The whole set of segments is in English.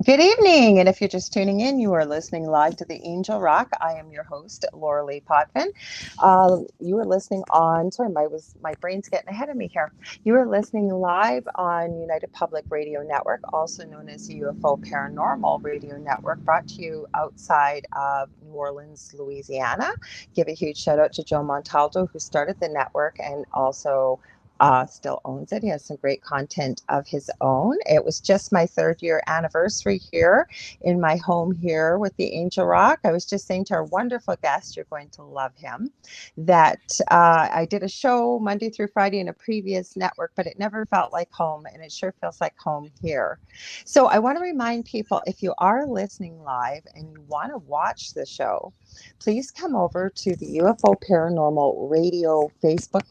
Good evening, and if you're just tuning in, you are listening live to the Angel Rock. I am your host, Lorilei Potvin. You are listening on. Sorry, my brain's getting ahead of me here. You are listening live on United Public Radio Network, also known as UFO Paranormal Radio Network, brought to you outside of New Orleans, Louisiana. Give a huge shout out to Joe Montaldo, who started the network and also still owns it. He has some great content of his own. It was just my 3rd year anniversary here in my home here with the Angel Rock. I was just saying to our wonderful guest, you're going to love him, that I did a show Monday through Friday in a previous network, but it never felt like home, and it sure feels like home here. So I want to remind people, if you are listening live and you want to watch the show, please come over to the UFO Paranormal Radio Facebook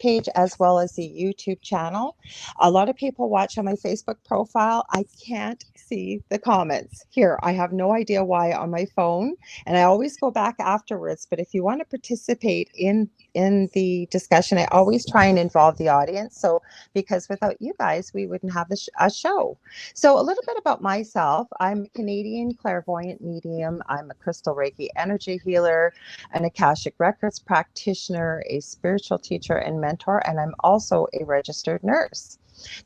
page, as well as the YouTube channel. A lot of people watch on my Facebook profile. I can't see the comments here. I have no idea why on my phone, and I always go back afterwards. But if you want to participate in the discussion, I always try and involve the audience. So, because without you guys, we wouldn't have a show. So a little bit about myself. I'm a Canadian clairvoyant medium. I'm a crystal Reiki energy healer, an Akashic Records practitioner, a spiritual teacher and mentor, and I'm also a registered nurse.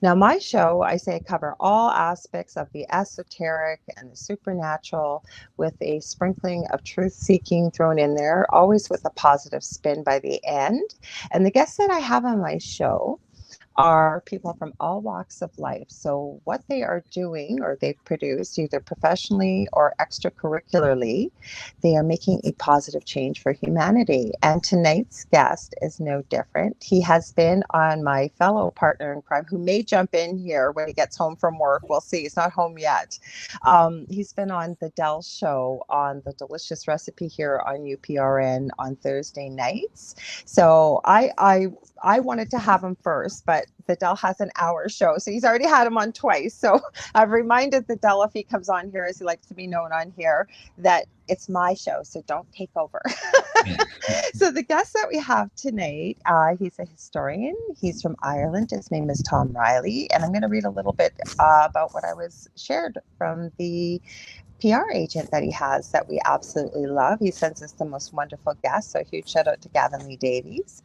Now, my show, I say I cover all aspects of the esoteric and the supernatural with a sprinkling of truth-seeking thrown in there, always with a positive spin by the end. And the guests that I have on my show are people from all walks of life. So what they are doing, or they've produced either professionally or extracurricularly, they are making a positive change for humanity. And tonight's guest is no different. He has been on my fellow partner in crime, who may jump in here when he gets home from work. We'll see. He's not home yet. He's been on the Dell Show on the Delicious Recipe here on UPRN on Thursday nights. So I wanted to have him first, but the Dell has an hour show, so he's already had him on twice. So I've reminded the Dell, if he comes on here, as he likes to be known on here, that it's my show, so don't take over. So the guest that we have tonight, he's a historian. He's from Ireland. His name is Tom Reilly, and I'm going to read a little bit about what I was shared from the PR agent that he has that we absolutely love. He sends us the most wonderful guests, so a huge shout out to Gavin Lee Davies.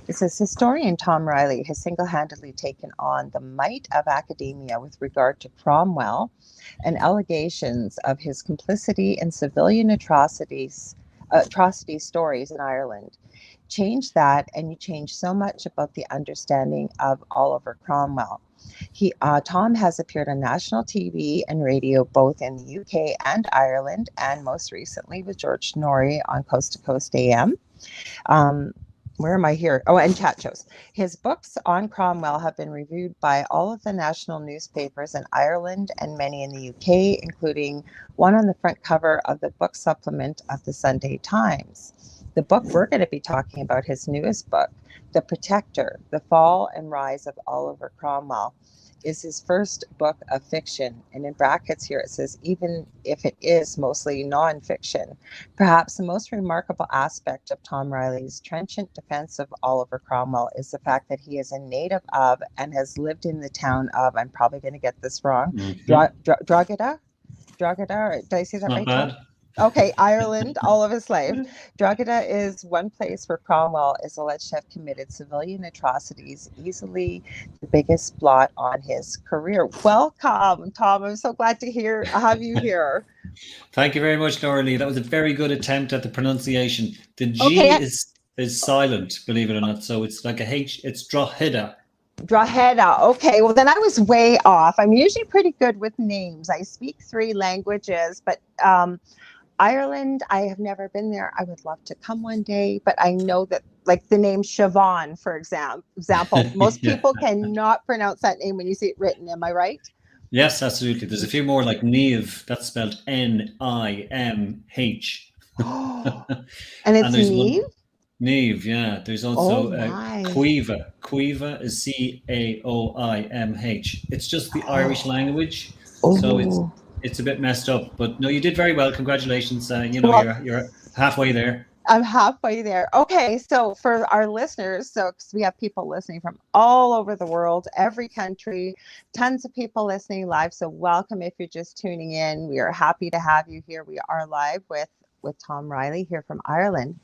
It says, historian Tom Reilly has single-handedly taken on the might of academia with regard to Cromwell and allegations of his complicity in civilian atrocity stories in Ireland. Change that, and you change so much about the understanding of Oliver Cromwell. Tom has appeared on national TV and radio, both in the UK and Ireland, and most recently with George Norrie on Coast to Coast AM. Where am I here? Oh, and chat shows. His books on Cromwell have been reviewed by all of the national newspapers in Ireland and many in the UK, including one on the front cover of the book supplement of the Sunday Times. The book we're going to be talking about, his newest book, The Protector, The Fall and Rise of Oliver Cromwell, is his first book of fiction. And in brackets here, it says, even if it is mostly nonfiction. Perhaps the most remarkable aspect of Tom Reilly's trenchant defense of Oliver Cromwell is the fact that he is a native of and has lived in the town of, I'm probably going to get this wrong, Drogheda? Drogheda? Did I say that Not right? bad. Okay, Ireland, all of his life. Drogheda is one place where Cromwell is alleged to have committed civilian atrocities, easily the biggest blot on his career. Welcome, Tom. I'm so glad to have you here. Thank you very much, Lorilei. That was a very good attempt at the pronunciation. The G is silent, believe it or not. So it's like a H. It's Drogheda. Drogheda. Okay, well then I was way off. I'm usually pretty good with names. I speak 3 languages, but Ireland, I have never been there. I would love to come one day, but I know that, like the name Siobhan, for example, most people cannot pronounce that name when you see it written. Am I right? Yes, absolutely. There's a few more, like Niamh. That's spelled Nimh. And it's Niamh? Niamh, yeah. There's also Cuiva. Cuiva is Caoimh. It's just the Irish language, so it's a bit messed up. But no, you did very well. Congratulations. You're halfway there. I'm halfway there. Okay, so for our listeners, so 'cause we have people listening from all over the world, every country, tons of people listening live. So welcome if you're just tuning in. We are happy to have you here. We are live with Tom Reilly here from Ireland.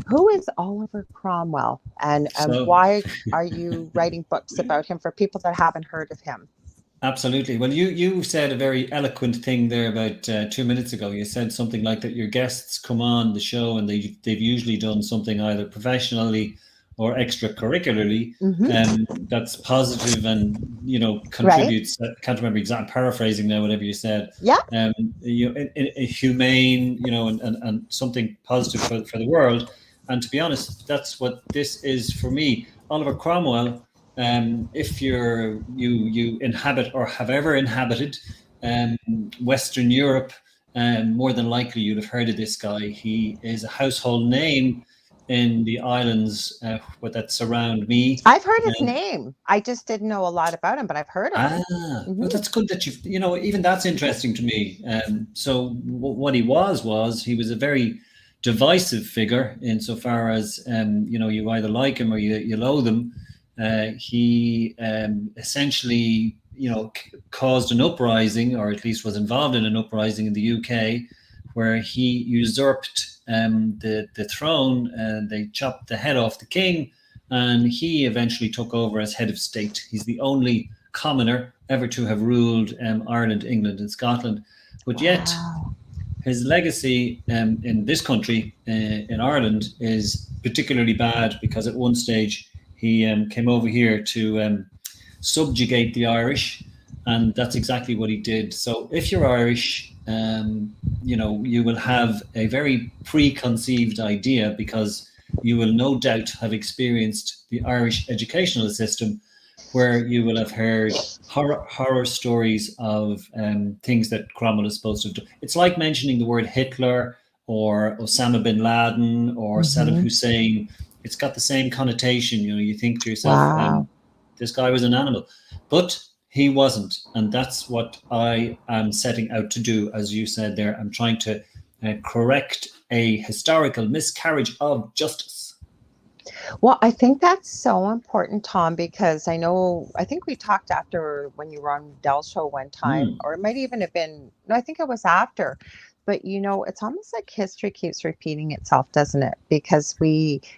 Who is Oliver Cromwell, and So why are you writing books about him for people that haven't heard of him? absolutely. Well, you said a very eloquent thing there about 2 minutes ago. You said something like that your guests come on the show and they've usually done something either professionally or extracurricularly Hmm. that's positive and Right? contributes. I can't remember exact paraphrasing now. Whatever you said, Yeah. humane, and something positive for the world. And to be honest, that's what this is for me. Oliver Cromwell, if you inhabit or have ever inhabited um, Western Europe, more than likely you'd have heard of this guy. He is a household name in the islands that surround me. I've heard his Um, name. I just didn't know a lot about him, but I've heard of him. well, Hmm. that's good that even that's interesting to me. So what he was he was a very divisive figure insofar as you either like him or you loathe him. He essentially caused an uprising, or at least was involved in an uprising in the UK, where he usurped the throne, and they chopped the head off the king, and he eventually took over as head of state. He's the only commoner ever to have ruled Ireland, England, and Scotland. But yet, Wow. his legacy in this country, in Ireland, is particularly bad because at one stage he came over here to subjugate the Irish, and that's exactly what he did. So if you're Irish, you will have a very preconceived idea because you will no doubt have experienced the Irish educational system, where you will have heard horror stories of things that Cromwell is supposed to have done. It's like mentioning the word Hitler or Osama bin Laden or Saddam Hmm. Hussein. It's got the same connotation. You think to yourself, Wow. this guy was an animal, but he wasn't, and that's what I am setting out to do. As you said there, I'm trying to correct a historical miscarriage of justice. Well, I think that's so important, Tom, because I think we talked after when you were on Dell's show one time, Mm, or it might even have been, no, I think it was after. But it's almost like history keeps repeating itself, doesn't it? Because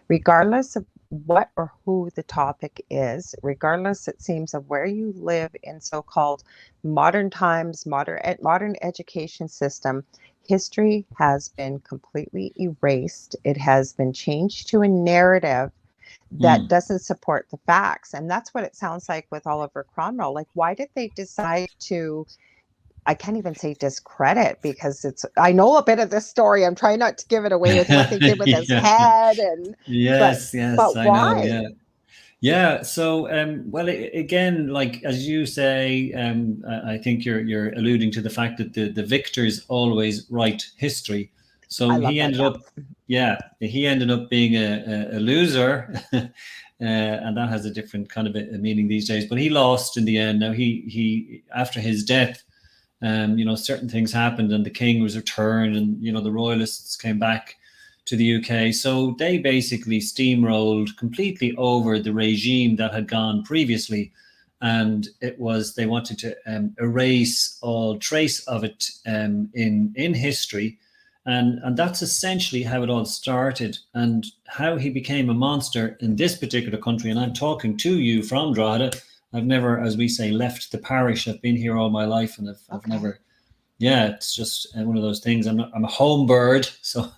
regardless of what or who the topic is, regardless, it seems, of where you live in so-called modern times, modern education system, history has been completely erased. It has been changed to a narrative that mm. doesn't support the facts. And that's what it sounds like with Oliver Cromwell. Like, why did they decide to, I can't even say discredit, because I know a bit of this story. I'm trying not to give it away with what they did with his Yeah. head, and but Yes, yes, but I know. why? Yeah. Yeah. So, well, again, like as you say, I think you're alluding to the fact that the victors always write history. I So love he that. ended Yeah. up, yeah, he ended up being a loser, and that has a different kind of a meaning these days. But he lost in the end. Now he after his death, certain things happened, and the king was returned, and the royalists came back to the UK. So they basically steamrolled completely over the regime that had gone previously, and they wanted to erase all trace of it in history. And that's essentially how it all started, and how he became a monster in this particular country. And I'm talking to you from Drogheda. I've never, as we say, left the parish. I've been here all my life, and I've Okay. never. Yeah, it's just one of those things. I'm a home bird, so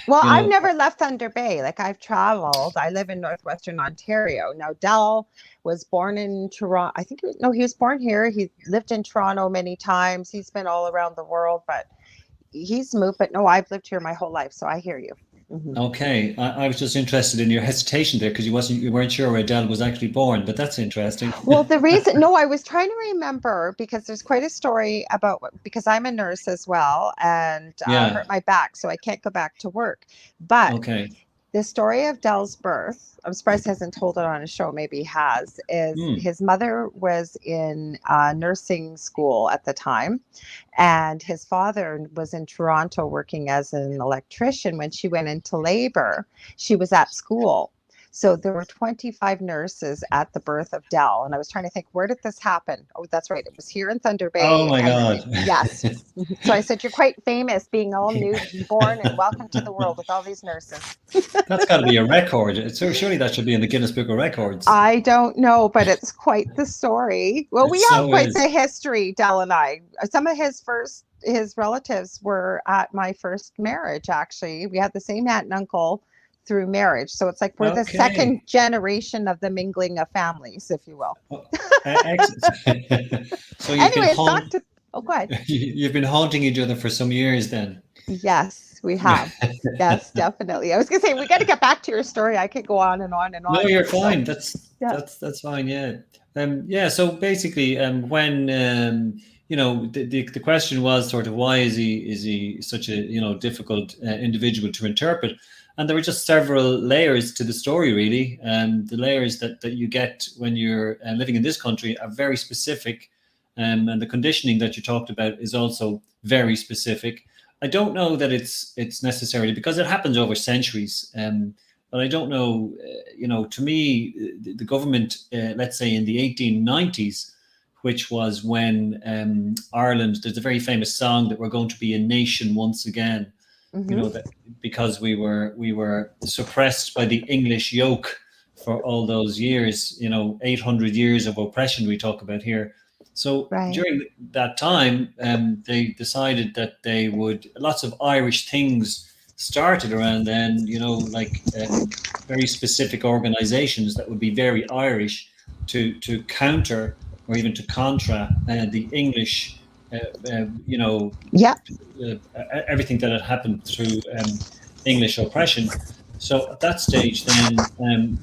Well, you I've know. never left Thunder Bay. Like, I've traveled. I live in northwestern Ontario. Now, Dell was born in Toronto. I think no, he was born here. He lived in Toronto many times. He's been all around the world, but he's moved. But no, I've lived here my whole life, so I hear you. Hmm. Okay, I was just interested in your hesitation there because you weren't sure where Adele was actually born, but that's interesting. Well, the reason, no, I was trying to remember, because there's quite a story about, because I'm a nurse as well, and Yeah. hurt my back, so I can't go back to work. But Okay. The story of Dell's birth, I'm surprised he hasn't told it on a show, maybe he has, is Mm. his mother was in nursing school at the time, and his father was in Toronto working as an electrician. When she went into labor, she was at school. So there were 25 nurses at the birth of Dell. And I was trying to think, where did this happen? Oh, that's right. It was here in Thunder Oh Bay. my And God. yes. So I said, you're quite famous being all newborn and welcome to the world with all these nurses. That's got to be a record. So surely that should be in the Guinness Book of Records. I don't know, but it's quite the story. Well, It we have so quite is. the history, Dell and I. Some of his relatives were at my first marriage, actually. We had the same aunt and uncle through marriage. So it's like we're the Okay. second generation of the mingling of families, if you will. Oh, excellent. So Anyways, back to, oh, go ahead. you've been haunting each other for some years then. Yes, we have. Yes, definitely. I was going to say, we got to get back to your story. I could go on and on and No, on. you're So, fine. yeah. That's fine. Yeah. Yeah. So basically, when the question was sort of why is he such a difficult individual to interpret, and there were just several layers to the story really. The layers that you get when you're living in this country are very specific, and the conditioning that you talked about is also very specific. I don't know that it's necessarily because it happens over centuries. But I don't know, to me, the government, let's say in the 1890s, which was when Ireland, there's a very famous song that we're going to be a nation once again, Mm-hmm. that because we were suppressed by the English yoke for all those years, 800 years of oppression we talk about here. So Right. during that time, they decided that they would, lots of Irish things started around then, like very specific organizations that would be very Irish to counter or even to contra the English, uh, uh, you know, Yeah. everything that had happened through English oppression. So at that stage, then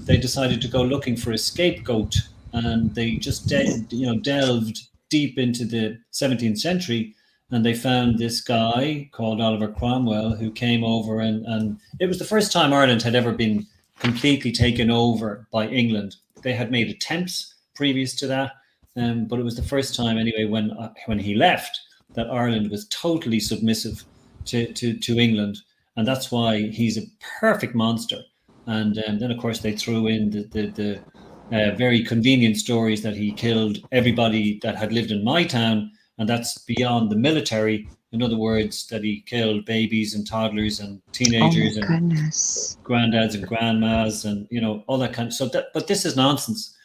they decided to go looking for a scapegoat, and they just delved deep into the 17th century, and they found this guy called Oliver Cromwell who came over, and it was the first time Ireland had ever been completely taken over by England. They had made attempts previous to that, but it was the first time anyway when he left that Ireland was totally submissive to England, and that's why he's a perfect monster. And then, of course, they threw in the very convenient stories that he killed everybody that had lived in my town, and that's beyond the military. In other words, that he killed babies and toddlers and Oh my teenagers and goodness. granddads and grandmas and all that kind of stuff. But this is nonsense,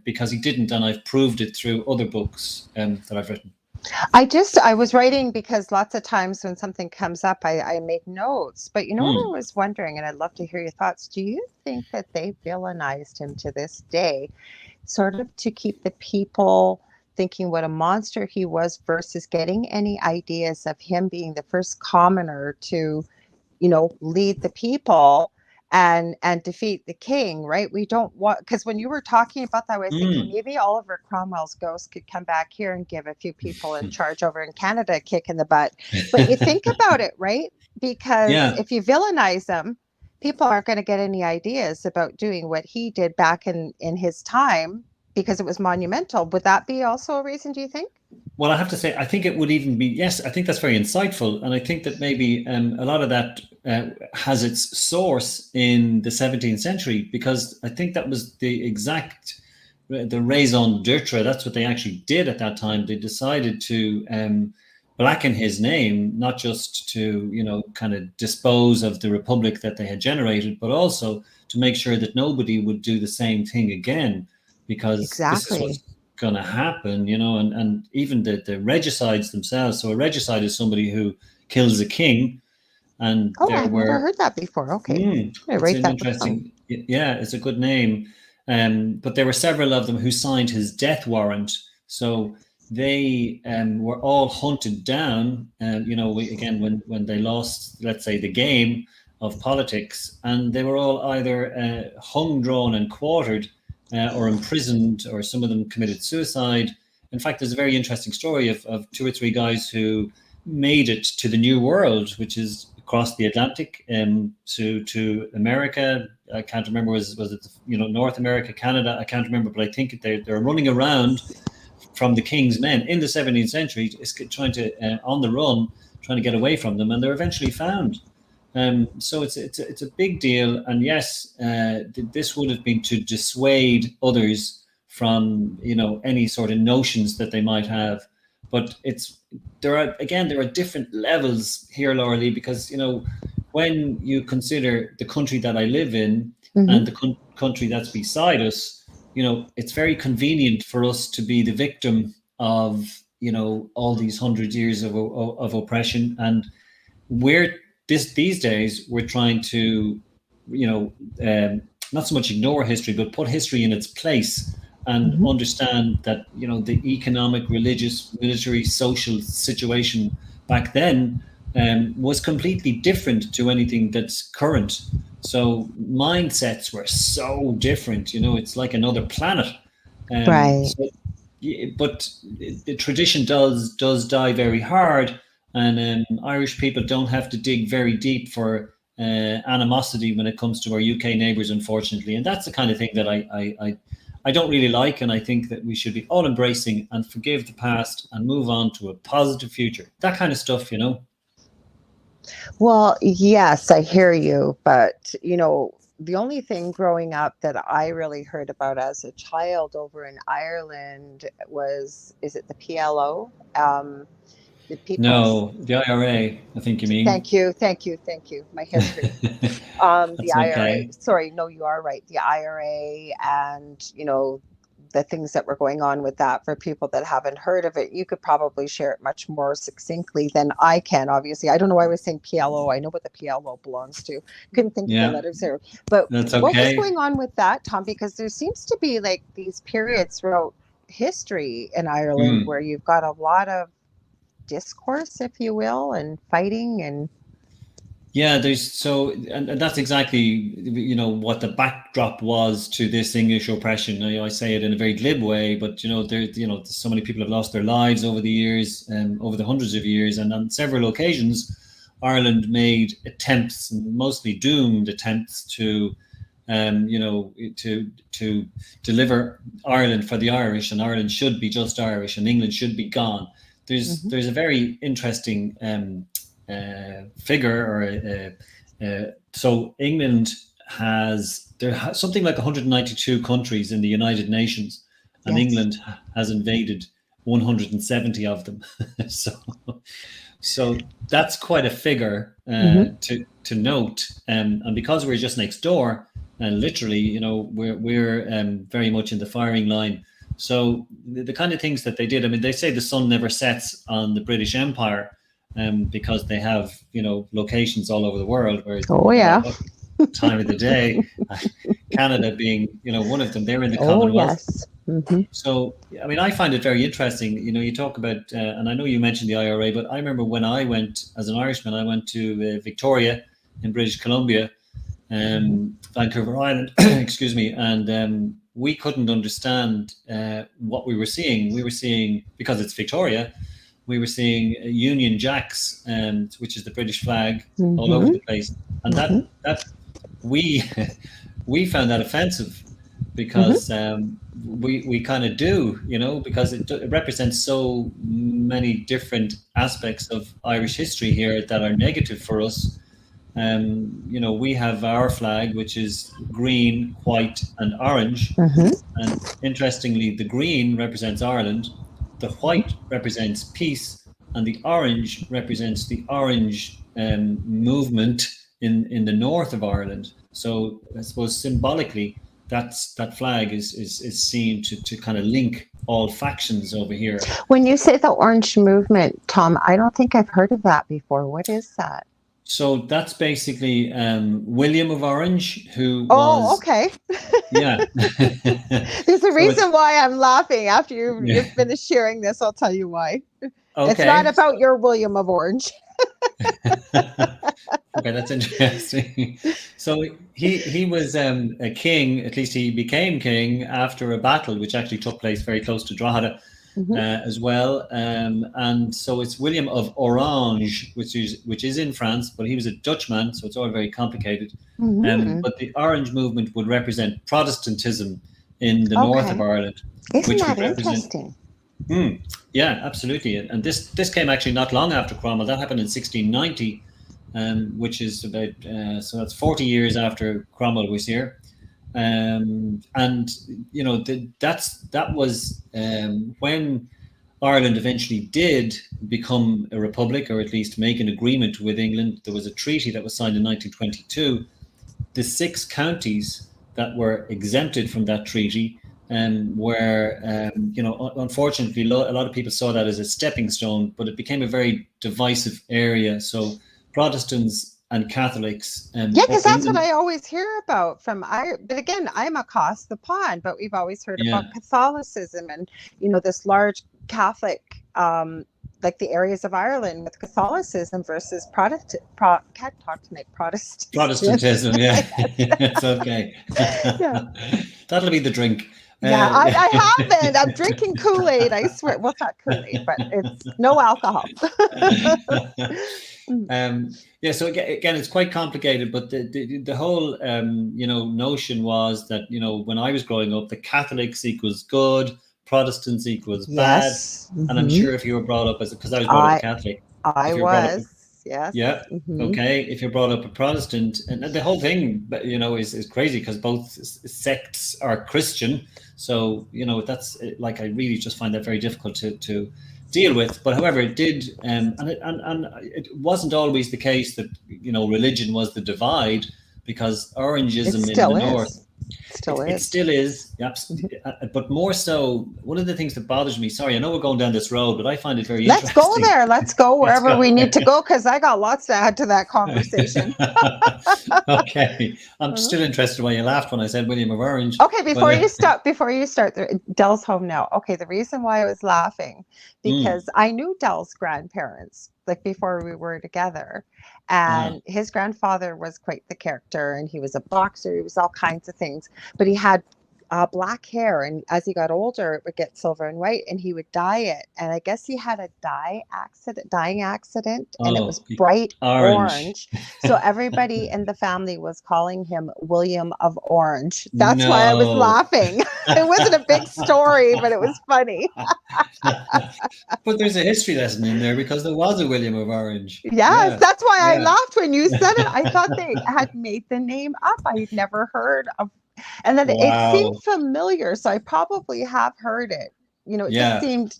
because he didn't, and I've proved it through other books that I've written. I was writing because lots of times when something comes up, I make notes. But you know what I Mm. was wondering, and I'd love to hear your thoughts. Do you think that they villainized him to this day, sort of to keep the people thinking what a monster he was versus getting any ideas of him being the first commoner to lead the people and defeat the king, right? We don't want, because when you were talking about that, I was thinking Mm. maybe Oliver Cromwell's ghost could come back here and give a few people in charge over in Canada a kick in the butt. But you think about it, right? Because Yeah. if you villainize them, people aren't going to get any ideas about doing what he did back in his time because it was monumental. Would that be also a reason, do you think? Well, I have to say, I think it would even be, yes, I think that's very insightful. And I think that maybe a lot of that has its source in the 17th century, because I think that was the exact, the raison d'etre. That's what they actually did at that time. They decided to blacken his name, not just to, kind of dispose of the republic that they had generated, but also to make sure that nobody would do the same thing again, because this is Exactly. what's going to happen, and even the regicides themselves. So a regicide is somebody who kills a king, and Oh, there I've never were, heard that before. Okay. I'm going to it's write an that down. interesting, yeah, it's a good name. But there were several of them who signed his death warrant. So they were all hunted down, again, when they lost, let's say, the game of politics, and they were all either hung, drawn, and quartered, or imprisoned, or some of them committed suicide. In fact, there's a very interesting story of two or three guys who made it to the New World, which is across the Atlantic to America. I can't remember, was it North America, Canada? I can't remember, but I think they're running around from the king's men in the 17th century, trying to on the run, trying to get away from them, and they're eventually found. So it's a big deal, and yes, this would have been to dissuade others from any sort of notions that they might have. But there are different levels here, Lorilei, because when you consider the country that I live in and the country that's beside us, it's very convenient for us to be the victim of all these 100 years of oppression, and these days we're trying to not so much ignore history, but put history in its place and understand that the economic, religious, military, social situation back then was completely different to anything that's current. So mindsets were so different. It's like another planet. Right. But the tradition does die very hard, and Irish people don't have to dig very deep for animosity when it comes to our UK neighbours, unfortunately. And that's the kind of thing that I don't really like, and I think that we should be all embracing and forgive the past and move on to a positive future. That kind of stuff, Well, yes, I hear you, but the only thing growing up that I really heard about as a child over in Ireland is it the PLO? The No, the IRA, I think you mean. Thank you. My history. The IRA. Okay. Sorry, no, you are right. The IRA, and the things that were going on with that. For people that haven't heard of it, you could probably share it much more succinctly than I can. Obviously, I don't know why I was saying PLO. I know what the PLO belongs to. Couldn't think of the letters there. But that's okay. What was going on with that, Tom? Because there seems to be like these periods throughout history in Ireland where you've got a lot of discourse, if you will, and fighting and and that's exactly what the backdrop was to this English oppression. I say it in a very glib way, but so many people have lost their lives over the years, over the hundreds of years, and on several occasions Ireland made attempts, and mostly doomed attempts, to deliver Ireland for the Irish, and Ireland should be just Irish and England should be gone. There's a very interesting figure, or so England has something like 192 countries in the United Nations, and England has invaded 170 of them. so that's quite a figure to note, and because we're just next door, and literally we're very much in the firing line. So the kind of things that they did, I mean, they say the sun never sets on the British Empire, because they have, locations all over the world where time of the day, Canada being, one of them, they're in the Commonwealth. So, I mean, I find it very interesting. You talk about, and I know you mentioned the IRA, but I remember when I went as an Irishman, I went to Victoria in British Columbia, Vancouver Island, excuse me, and we couldn't understand what we were seeing. We were seeing, because it's Victoria, we were seeing Union Jacks, which is the British flag, all over the place, and that we found that offensive, because we kind of do, because it represents so many different aspects of Irish history here that are negative for us. We have our flag, which is green, white, and orange. And interestingly, the green represents Ireland, the white represents peace, and the orange represents the Orange movement in the north of Ireland. So I suppose symbolically, that flag is seen to kind of link all factions over here. When you say the Orange movement, Tom, I don't think I've heard of that before. What is that? So that's basically William of Orange, who was... Oh, okay. Yeah. There's a reason why I'm laughing. After you've finished sharing this, I'll tell you why. Okay. It's not about your William of Orange. Okay, that's interesting. So he was a king, at least he became king after a battle which actually took place very close to Drogheda. as well. And so it's William of Orange, which is in France, but he was a Dutchman, so it's all very complicated. But the Orange movement would represent Protestantism in the north of Ireland, Isn't which that would represent. interesting? Yeah, absolutely. And this came actually not long after Cromwell. That happened in 1690, which is about so that's 40 years after Cromwell was here. And you know that was when Ireland eventually did become a republic, or at least make an agreement with England. There was a treaty that was signed in 1922. The 6 counties that were exempted from that treaty where, you know, unfortunately, a lot of people saw that as a stepping stone, but it became a very divisive area. So Protestants and Catholics. Yeah, because that's what I always hear about from but again, I'm across the pond, but we've always heard about Catholicism and, you know, this large Catholic, like the areas of Ireland with Catholicism versus can't talk tonight, Protestantism, yeah. It's okay. Yeah. That'll be the drink. Yeah, I haven't. I'm drinking Kool-Aid, I swear. Well, it's not Kool-Aid, but it's no alcohol. Yeah, so again, it's quite complicated, but the whole you know, notion was that, you know, when I was growing up, the Catholics equals good, Protestants equals bad. And I'm sure if you were brought up because I was brought up Catholic. I was, yes. Yeah. Okay. If you're brought up a Protestant, and the whole thing, you know, is crazy because both sects are Christian. So, you know, that's like, I really just find that very difficult to deal with. But however, it did, and it wasn't always the case that, you know, religion was the divide, because Orangeism in the north. It still is, but more so, one of the things that bothers me, sorry, I know we're going down this road, but I find it very interesting. Let's go there. Let's go wherever we need to go, because I got lots to add to that conversation. Okay. I'm still interested why you laughed when I said William of Orange. Okay, before you start, Dell's home now. Okay, the reason why I was laughing, because I knew Dell's grandparents, like before we were together. And his grandfather was quite the character, and he was a boxer. He was all kinds of things, but he had black hair, and as he got older, it would get silver and white, and he would dye it. And I guess he had a dyeing accident, and it was bright orange. So everybody in the family was calling him William of Orange. That's why I was laughing. It wasn't a big story, but it was funny. But there's a history lesson in there, because there was a William of Orange. Yes, that's why I laughed when you said it. I thought they had made the name up. I'd never heard of. And then it seemed familiar, so I probably have heard it. You know, it just seemed,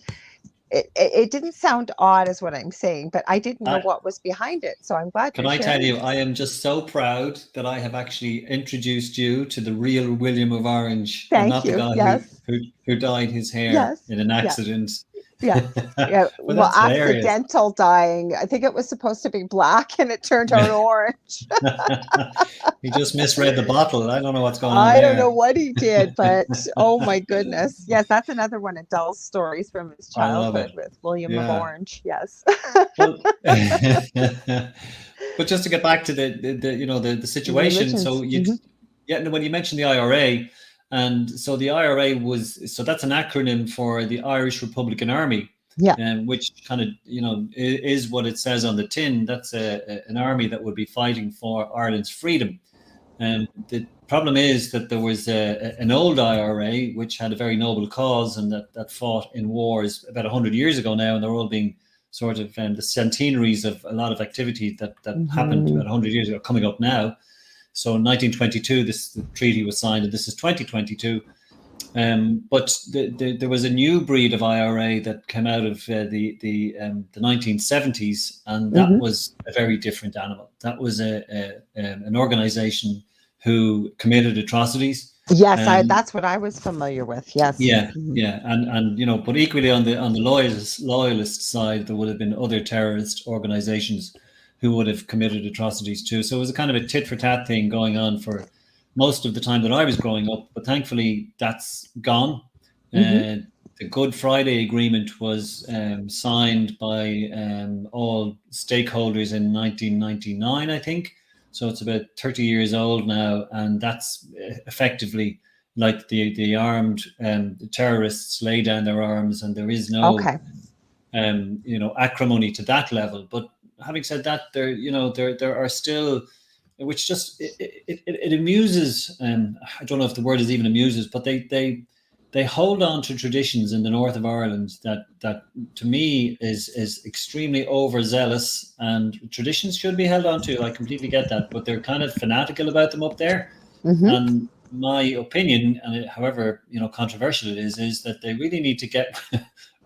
it didn't sound odd, is what I'm saying, but I didn't know what was behind it. So I'm glad. Can I tell you, I am just so proud that I have actually introduced you to the real William of Orange, and not the guy who dyed his hair in an accident. Yeah. Well, accidental dyeing. I think it was supposed to be black, and it turned out orange. He just misread the bottle. I don't know what's going on. I don't know what he did, but oh my goodness. Yes, that's another one of Dell's stories from his childhood with William of Orange. Yes. But just to get back to the situation. So when you mentioned the IRA. And so the IRA that's an acronym for the Irish Republican Army, which kind of, you know, is what it says on the tin. That's an army that would be fighting for Ireland's freedom. And the problem is that there was an old IRA, which had a very noble cause, and that fought in wars about 100 years ago now, and they're all being sort of the centenaries of a lot of activity that happened about 100 years ago coming up now. So in 1922, the treaty was signed, and this is 2022. But there was a new breed of IRA that came out of the 1970s, and that was a very different animal. That was an organization who committed atrocities. Yes, that's what I was familiar with. Yes. Yeah, and you know, but equally on the loyalist side, there would have been other terrorist organizations who would have committed atrocities too. So it was a kind of a tit for tat thing going on for most of the time that I was growing up. But thankfully, that's gone. The Good Friday Agreement was signed by all stakeholders in 1999, I think. So it's about 30 years old now, and that's effectively, like the armed terrorists lay down their arms, and there is no Okay. acrimony to that level. But having said that, there are still, which just it amuses. I don't know if the word is even amuses, but they hold on to traditions in the north of Ireland that to me is extremely overzealous, and traditions should be held on to. I completely get that, but they're kind of fanatical about them up there. Mm-hmm. And my opinion, and however controversial it is that they really need to get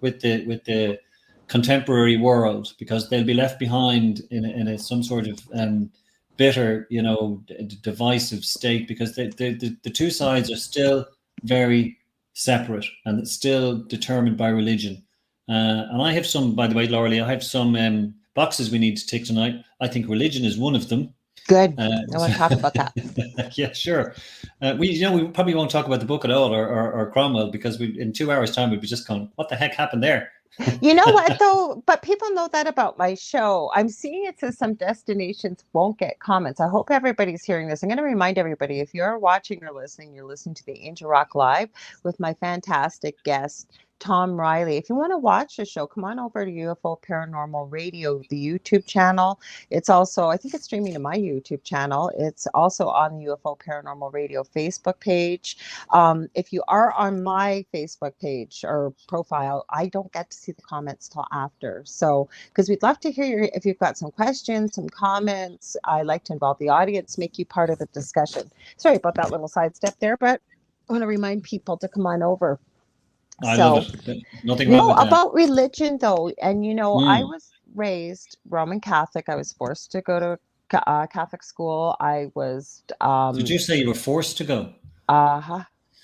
with the contemporary world, because they'll be left behind in some sort of bitter, divisive state, because the two sides are still very separate and it's still determined by religion. And I have some, by the way, Lorilei, I have some boxes we need to tick tonight. I think religion is one of them. Good. I want to talk about that. Yeah, sure. We probably won't talk about the book at all, or Cromwell, because in 2 hours' time we'd be just going, what the heck happened there? You know what, though? But people know that about my show. I'm seeing it says some destinations won't get comments. I hope everybody's hearing this. I'm going to remind everybody, if you're watching or listening, you're listening to the Angel Rock Live with my fantastic guest, Tom Reilly. If you want to watch the show, come on over to UFO Paranormal Radio, the YouTube channel. It's also, I think it's streaming to my YouTube channel. It's also on the UFO Paranormal Radio Facebook page. If you are on my Facebook page or profile, I don't get to see the comments till after. So, because we'd love to hear if you've got some questions, some comments. I like to involve the audience, make you part of the discussion. Sorry about that little sidestep there, but I want to remind people to come on over. I love it. Nothing wrong with that. About religion, though, and I was raised Roman Catholic. I was forced to go to Catholic school. I was. Did you say you were forced to go?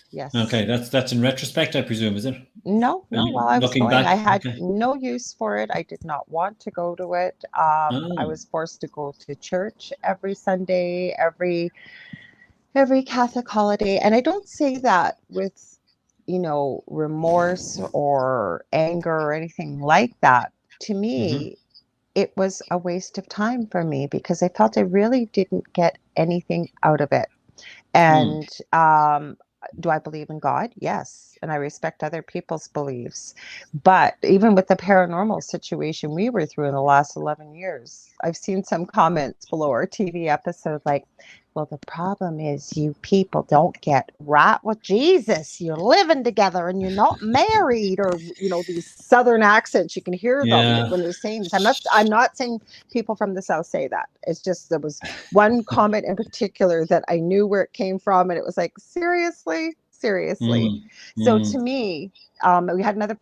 Yes. Okay, that's in retrospect, I presume, is it? No. While I was going, back, I had no use for it. I did not want to go to it. I was forced to go to church every Sunday, every Catholic holiday, and I don't say that with remorse or anger or anything like that. To me, it was a waste of time for me, because I felt I really didn't get anything out of it. And do I believe in God? Yes. And I respect other people's beliefs. But even with the paranormal situation we were through in the last 11 years, I've seen some comments below our TV episode like, well, the problem is you people don't get right with Jesus. You're living together and you're not married, or these Southern accents. You can hear them when they're saying this. I'm not saying people from the South say that. It's just there was one comment in particular that I knew where it came from, and it was like, seriously. So to me, we had a lot of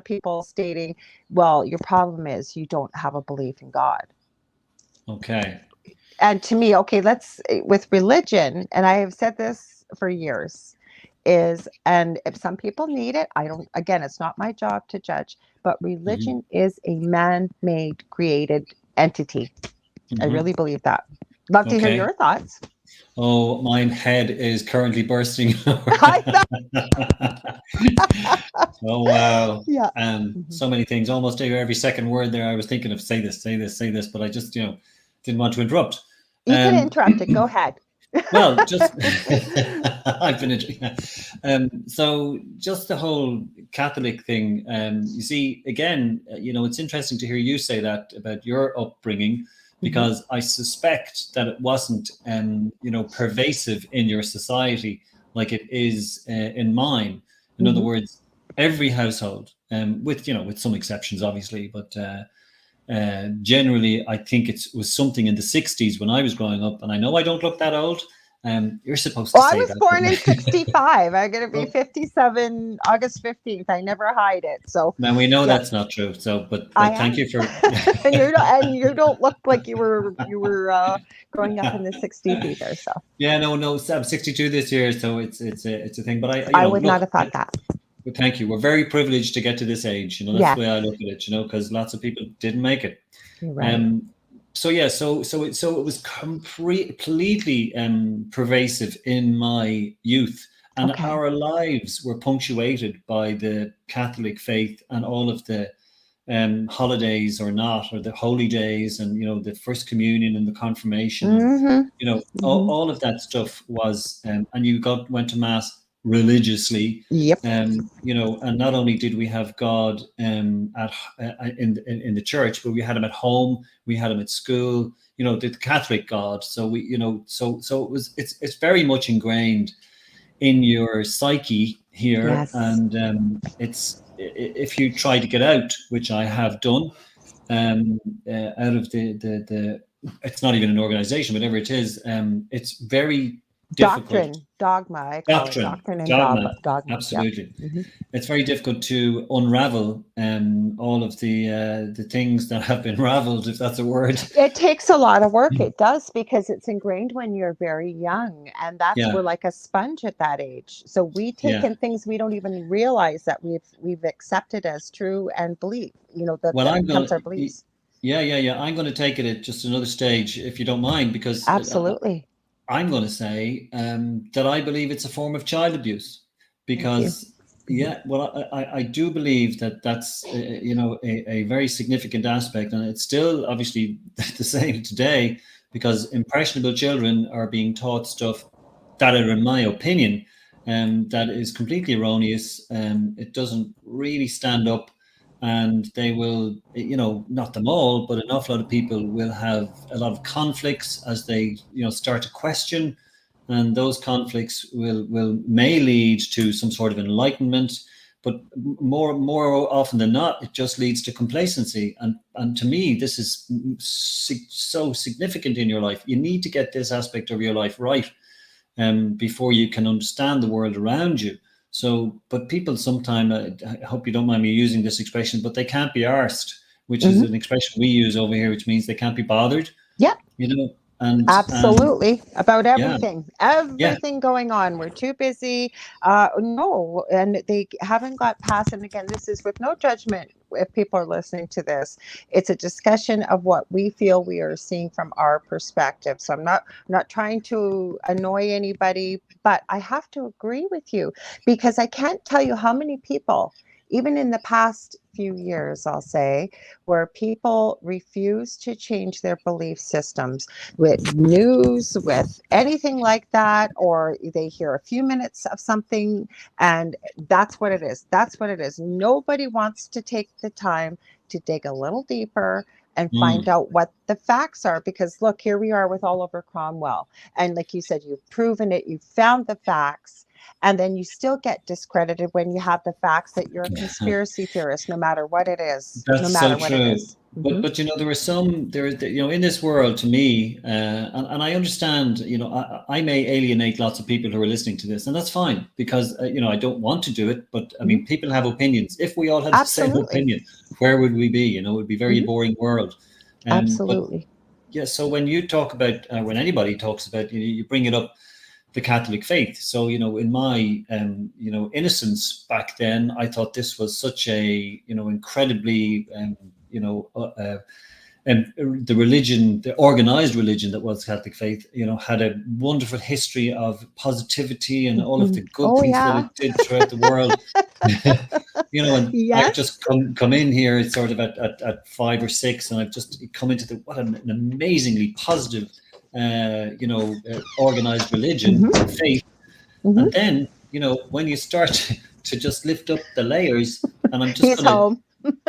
people stating, well, your problem is you don't have a belief in God. Okay. And to me, with religion, and I have said this for years, and if some people need it, again, it's not my job to judge, but religion is a man-made created entity. I really believe that. Love to hear your thoughts. Oh, my head is currently bursting. Oh, wow. Yeah. So many things, almost every second word there. I was thinking of say this, but I just, didn't want to interrupt. You can interrupt it. Go ahead. Well, just I've been so just the whole Catholic thing. You see, again, it's interesting to hear you say that about your upbringing, because I suspect that it wasn't, pervasive in your society like it is in mine. In other words, every household, with some exceptions, obviously, but. Generally, I think it was something in the 60s when I was growing up, and I know I don't look that old. You're supposed to say that. I was born in 65. I'm going to be 57 August 15th. I never hide it. So now we know that's not true. So, but thank you for. and you don't look like you were growing up in the 60s either. So yeah, no, I'm 62 this year, so it's a thing. But I would not have thought that. Thank you. We're very privileged to get to this age. That's the way I look at it. Because lots of people didn't make it. You're right. So it was completely pervasive in my youth, and our lives were punctuated by the Catholic faith and all of the holidays or the holy days, and the first communion and the confirmation. All of that stuff was, and you went to mass religiously. Yep. You know, and not only did we have God in the church, but we had him at home, we had him at school, you know, the Catholic God. So we, you know, so it's very much ingrained in your psyche here. Yes. And it's, if you try to get out, which I have done, out of the it's not even an organization, whatever it is, it's very difficult. Dogma, I call it Doctrine, doctrine and dogma, dogma. absolutely. Yep. Mm-hmm. It's very difficult to unravel all of the things that have been raveled, if that's a word. It takes a lot of work. It does, because it's ingrained when you're very young, and we're Yeah, like a sponge at that age. So we take yeah. in things we don't even realize that we've accepted as true and believe. You know, Well, that I'm becomes gonna, our beliefs. yeah. I'm going to take it at just another stage, if you don't mind, because Absolutely. I'm going to say that I believe it's a form of child abuse, Thank you. because yeah, well, I do believe that that's you know, a very significant aspect, and it's still obviously the same today, because impressionable children are being taught stuff that are, in my opinion, that is completely erroneous. It doesn't really stand up, and they will, you know, not them all, but an awful lot of people will have a lot of conflicts as they, you know, start to question, and those conflicts may lead to some sort of enlightenment, but more often than not, it just leads to complacency. And to me, this is so significant in your life. You need to get this aspect of your life right, before you can understand the world around you. So, but people sometimes, I hope you don't mind me using this expression, but they can't be arsed, which is an expression we use over here, which means they can't be bothered, Yeah. you know, and Absolutely. About yeah, yeah, everything going on. We're too busy. No, and they haven't got past. And again, this is with no judgment. If people are listening to this, it's a discussion of what we feel we are seeing from our perspective. So I'm not trying to annoy anybody, but I have to agree with you, because I can't tell you how many people, even in the past few years, I'll say, where people refuse to change their belief systems with news, with anything like that, or they hear a few minutes of something, and that's what it is. That's what it is. Nobody wants to take the time to dig a little deeper and find out what the facts are, because look, here we are with Oliver Cromwell, and like you said, you've proven it, you've found the facts, and then you still get discredited when you have the facts that you're a conspiracy theorist, no matter what it is. No that's so matter what it true. is. Mm-hmm. But you know, you know, in this world, to me, and I understand, you know, I may alienate lots of people who are listening to this, and that's fine, because you know, I don't want to do it, but I mean, people have opinions. If we all had the same Absolutely. opinion, where would we be? You know, it would be a very boring world. But Absolutely. yeah, so when you talk about, when anybody talks about, you bring it up, the Catholic faith. So, you know, in my, you know, innocence back then, I thought this was such a, you know, incredibly, you know, and the religion, the organized religion that was Catholic faith, you know, had a wonderful history of positivity and all of the good Oh, things that yeah. it did throughout the world. You know, and I've Yes. just come in here sort of at 5 or 6, and I've just come into what an amazingly positive, you know, organized religion and faith. And then, you know, when you start to just lift up the layers, and I'm just He's gonna, home.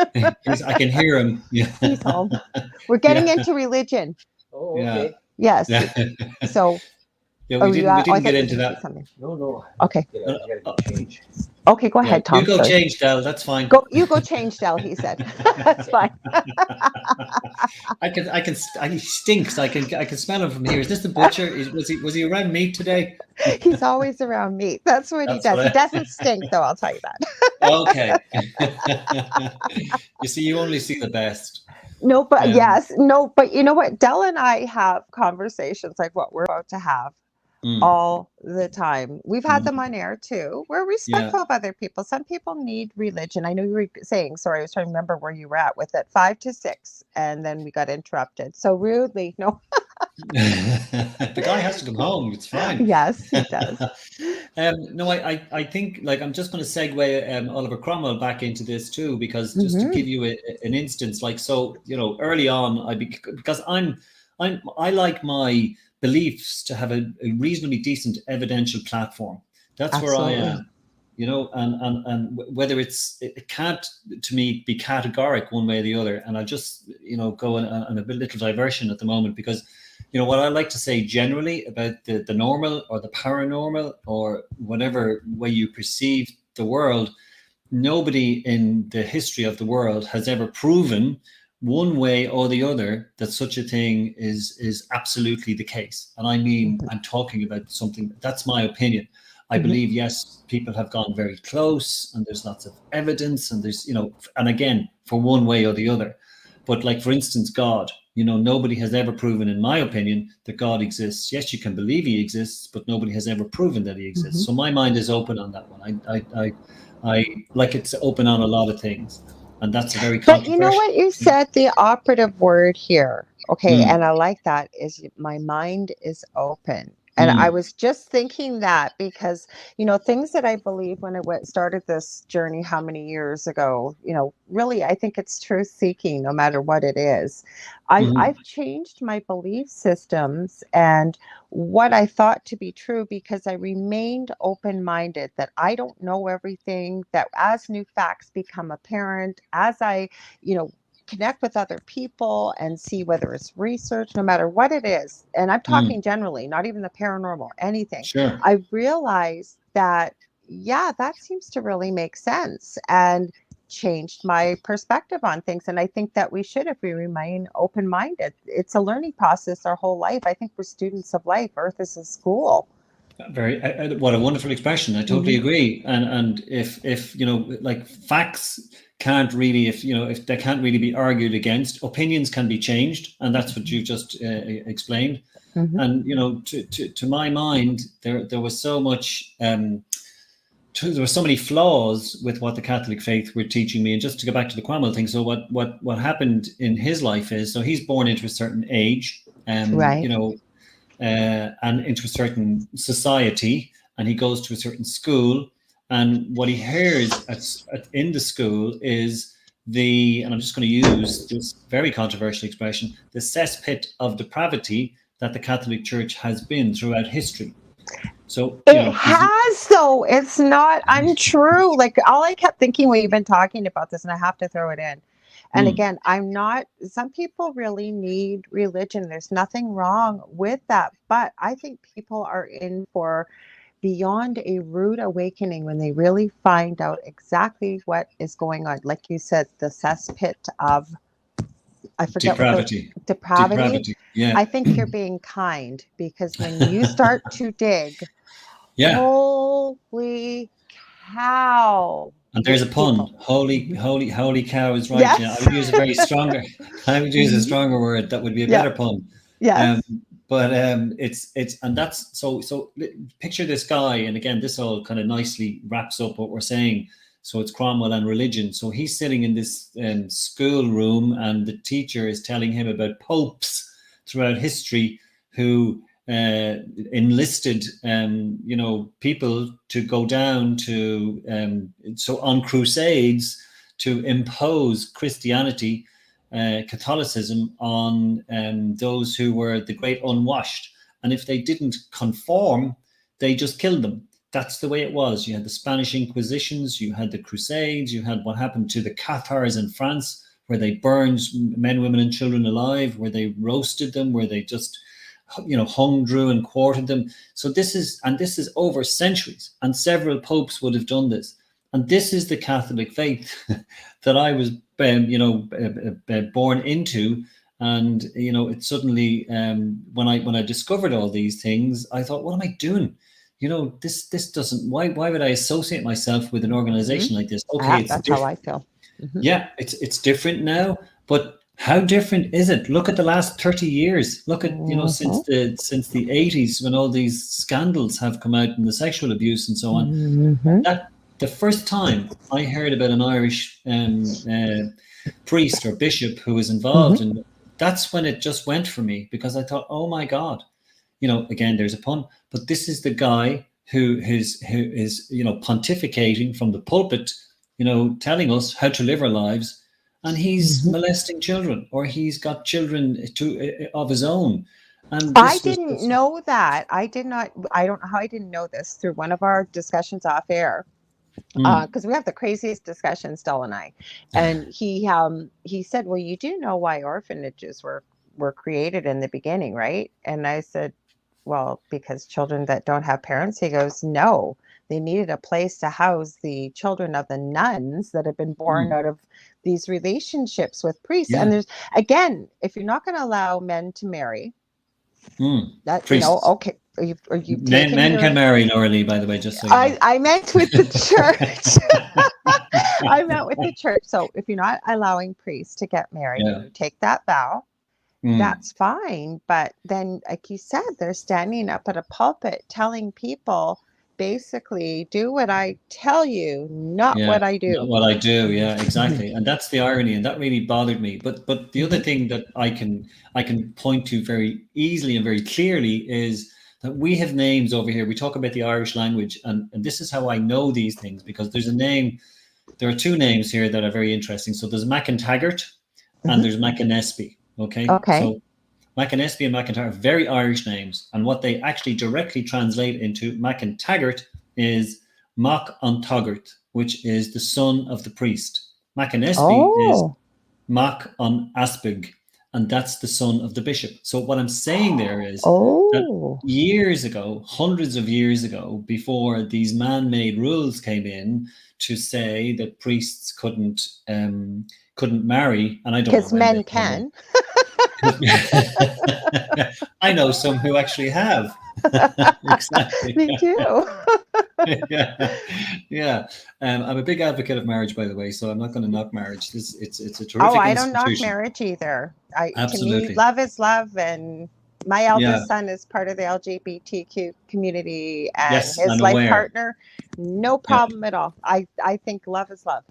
I can hear him. Yeah, He's home. We're getting yeah, into religion. Oh, yeah, okay. Yes. yeah. So, Yeah, oh, we I didn't thought get you were into going to say that. something. No. Okay. Uh, I gotta uh, go change. Okay, go yeah, ahead, you Tom. go Sorry. change, Del. That's fine. You go change, Del, he said. That's fine. He stinks. I can smell him from here. Is this the butcher? Was he around meat today? He's always around me. That's what he That's does. He what doesn't stink, though, I'll tell you that. okay. You see, you only see the best. No, but Um, yes. No, but you know what? Del and I have conversations like what we're about to have mm, all the time. We've had them on air too. We're yeah. respectful of other people. Some people need religion. I know you were saying, sorry, I was trying to remember where you were at with it, 5 to 6, and then we got interrupted. So rudely. No, The guy has to come home. It's fine. yes, he does. No, I think, like, I'm just going to segue Oliver Cromwell back into this too, because just to Hmm. give you an instance, like, so, you know, early on, because I like my beliefs to have a reasonably decent evidential platform, That's where I Absolutely. am. And whether it can't, to me, be categoric one way or the other. And I just, go on a little diversion at the moment, because, what I like to say generally about the normal or the paranormal or whatever way you perceive the world, nobody in the history of the world has ever proven one way or the other that such a thing is absolutely the case. And I mean, Mhm. I'm talking about something, that's my opinion. I Mhm. believe, yes, people have gone very close and there's lots of evidence and there's, and again, for one way or the other. But like, for instance, God, nobody has ever proven, in my opinion, that God exists. Yes, you can believe he exists, but nobody has ever proven that he exists. Mhm. So my mind is open on that one. I like it's open on a lot of things, and that's a very But you know controversial what you thing. said, the operative word here. Okay, Mm, and I like that is my mind is open. And I mm, was just thinking that because, things that I believe when I started this journey how many years ago, really I think it's truth seeking no matter what it is. mhm, I've changed my belief systems and what I thought to be true because I remained open minded that I don't know everything, that as new facts become apparent, as I you know, connect with other people and see whether it's research, no matter what it is. And I'm mm, talking generally, not even the paranormal, anything. sure. I realized that, yeah, that seems to really make sense and changed my perspective on things. And I think that we should, if we remain open minded, it's a learning process our whole life. I think we're students of life. Earth is a school. Very, what a wonderful expression. I totally Hmm. agree. And if like facts can't really, if they can't really be argued against, opinions can be changed, and that's what you just explained. Hmm. And to my mind, there was so much. There were so many flaws with what the Catholic faith were teaching me. And just to go back to the Cromwell thing, so what happened in his life is, so he's born into a certain age, Right. and into a certain society, and he goes to a certain school, and what he hears in the school is and I'm just going to use this very controversial expression, the cesspit of depravity that the Catholic Church has been throughout history. So, It he's has, though. It's not untrue. Like, all I kept thinking when you've been talking about this, and I have to throw it in. And mm, again, I'm not, some people really need religion. There's nothing wrong with that. But I think people are in for beyond a rude awakening when they really find out exactly what is going on. Like you said, the cesspit of, I forget what the depravity, depravity. depravity. Yeah, I think you're being kind because when you start to dig, yeah. holy cow, And there's there's a pun. people. Holy, Mhm. holy, holy cow is right. Yeah, I Yes. would use a very stronger. I would use a Mhm. stronger word. That would be a Yeah. better pun. Um, Yes. but and that's so. Picture this guy, and again, this all kind of nicely wraps up what we're saying. So it's Cromwell and religion. So he's sitting in this school room, and the teacher is telling him about popes throughout history who enlisted, people to go down to so on crusades to impose Christianity, Catholicism on those who were the great unwashed, and if they didn't conform, they just killed them. That's the way it was. You had the Spanish Inquisitions, you had the Crusades, you had what happened to the Cathars in France, where they burned men, women, and children alive, where they roasted them, where they just hung, drew, and quartered them. So this is over centuries, and several popes would have done this. And this is the Catholic faith that I was, born into. And it suddenly, when I discovered all these things, I thought, what am I doing? This doesn't. Why would I associate myself with an Hmm. organization like this? Okay, it's That's how different. I feel. Hmm. Yeah, it's different now, but how different is it? Look at the last 30 years. Look at, Hmm. since the 80s, when all these scandals have come out, and the sexual abuse and so on. Hmm. That the first time I heard about an Irish priest or bishop who was involved, Hmm. and that's when it just went for me, because I thought, oh my God, again, there's a pun, but this is the guy who is pontificating from the pulpit, telling us how to live our lives, and he's Hmm. molesting children, or he's got children of his own. And I this was didn't just, know that. I did not. I don't know how I didn't know this through one of our discussions off air. mm, Because we have the craziest discussions, Del and I. And he said, "Well, you do know why orphanages were created in the beginning, right?" And I said, "Well, because children that don't have parents." He goes, "No, they needed a place to house the children of the nuns that have been born mm, out of these relationships with priests." And yeah, there's, again, if you're not going to allow men to marry, that, priests. okay, are you taking Men can your, marry, Lorilei, by the way, just so you know. I meant with the church. I meant with the church. So if you're not allowing priests to get married and Yeah. you take that vow, Mm. that's fine. But then, like you said, they're standing up at a pulpit telling people basically, do what I tell you, not Yeah, what I not do. what I do. Yeah, Mhm, exactly. And that's the irony, and that really bothered me. But the other mhm. thing that I can point to very easily and very clearly is that we have names over here. We talk about the Irish language, and this is how I know these things because there's a name. There are two names here that are very interesting. So there's MacIntaggart and Mhm. there's Macanesby. Okay, Okay. so Macanesby and MacIntyre are very Irish names, and what they actually directly translate into MacIntaggart is Mac an Taggart, which is the son of the priest. Macanesby is Oh, Mac an Aspig, and that's the son of the bishop. So what I'm saying there is that oh, years ago, hundreds of years ago, before these man-made rules came in to say that priests couldn't marry, and I don't know because when they men came in. can. I know some who actually have. Exactly. Me too. Yeah, yeah. I'm a big advocate of marriage, by the way, so I'm not going to knock marriage. It's a Oh, terrific I don't knock institution. marriage either. To me, Absolutely. love is love, and my Yeah. eldest son is part of the LGBTQ community, and Yes, his I'm life aware. partner, no Yeah. problem at all. I think love is love.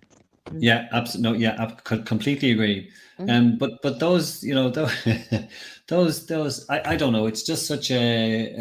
Mhm, Yeah, absolutely. No, yeah, I completely agree. mhm, But those, those, I don't know. It's just such a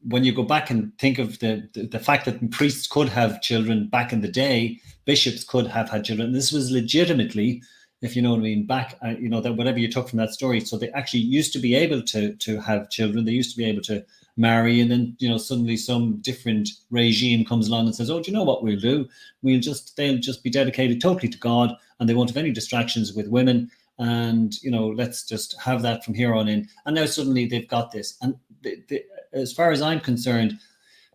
when you go back and think of the fact that priests could have children back in the day, bishops could have had children. This was legitimately, if you know what I mean, back, that whatever you took from that story. So they actually used to be able to have children. They used to be able to marry, and then suddenly some different regime comes along and says, "Oh, do you know what we'll do? They'll just be dedicated totally to God, and they won't have any distractions with women, and let's just have that from here on in." And now suddenly they've got this, and as far as I'm concerned,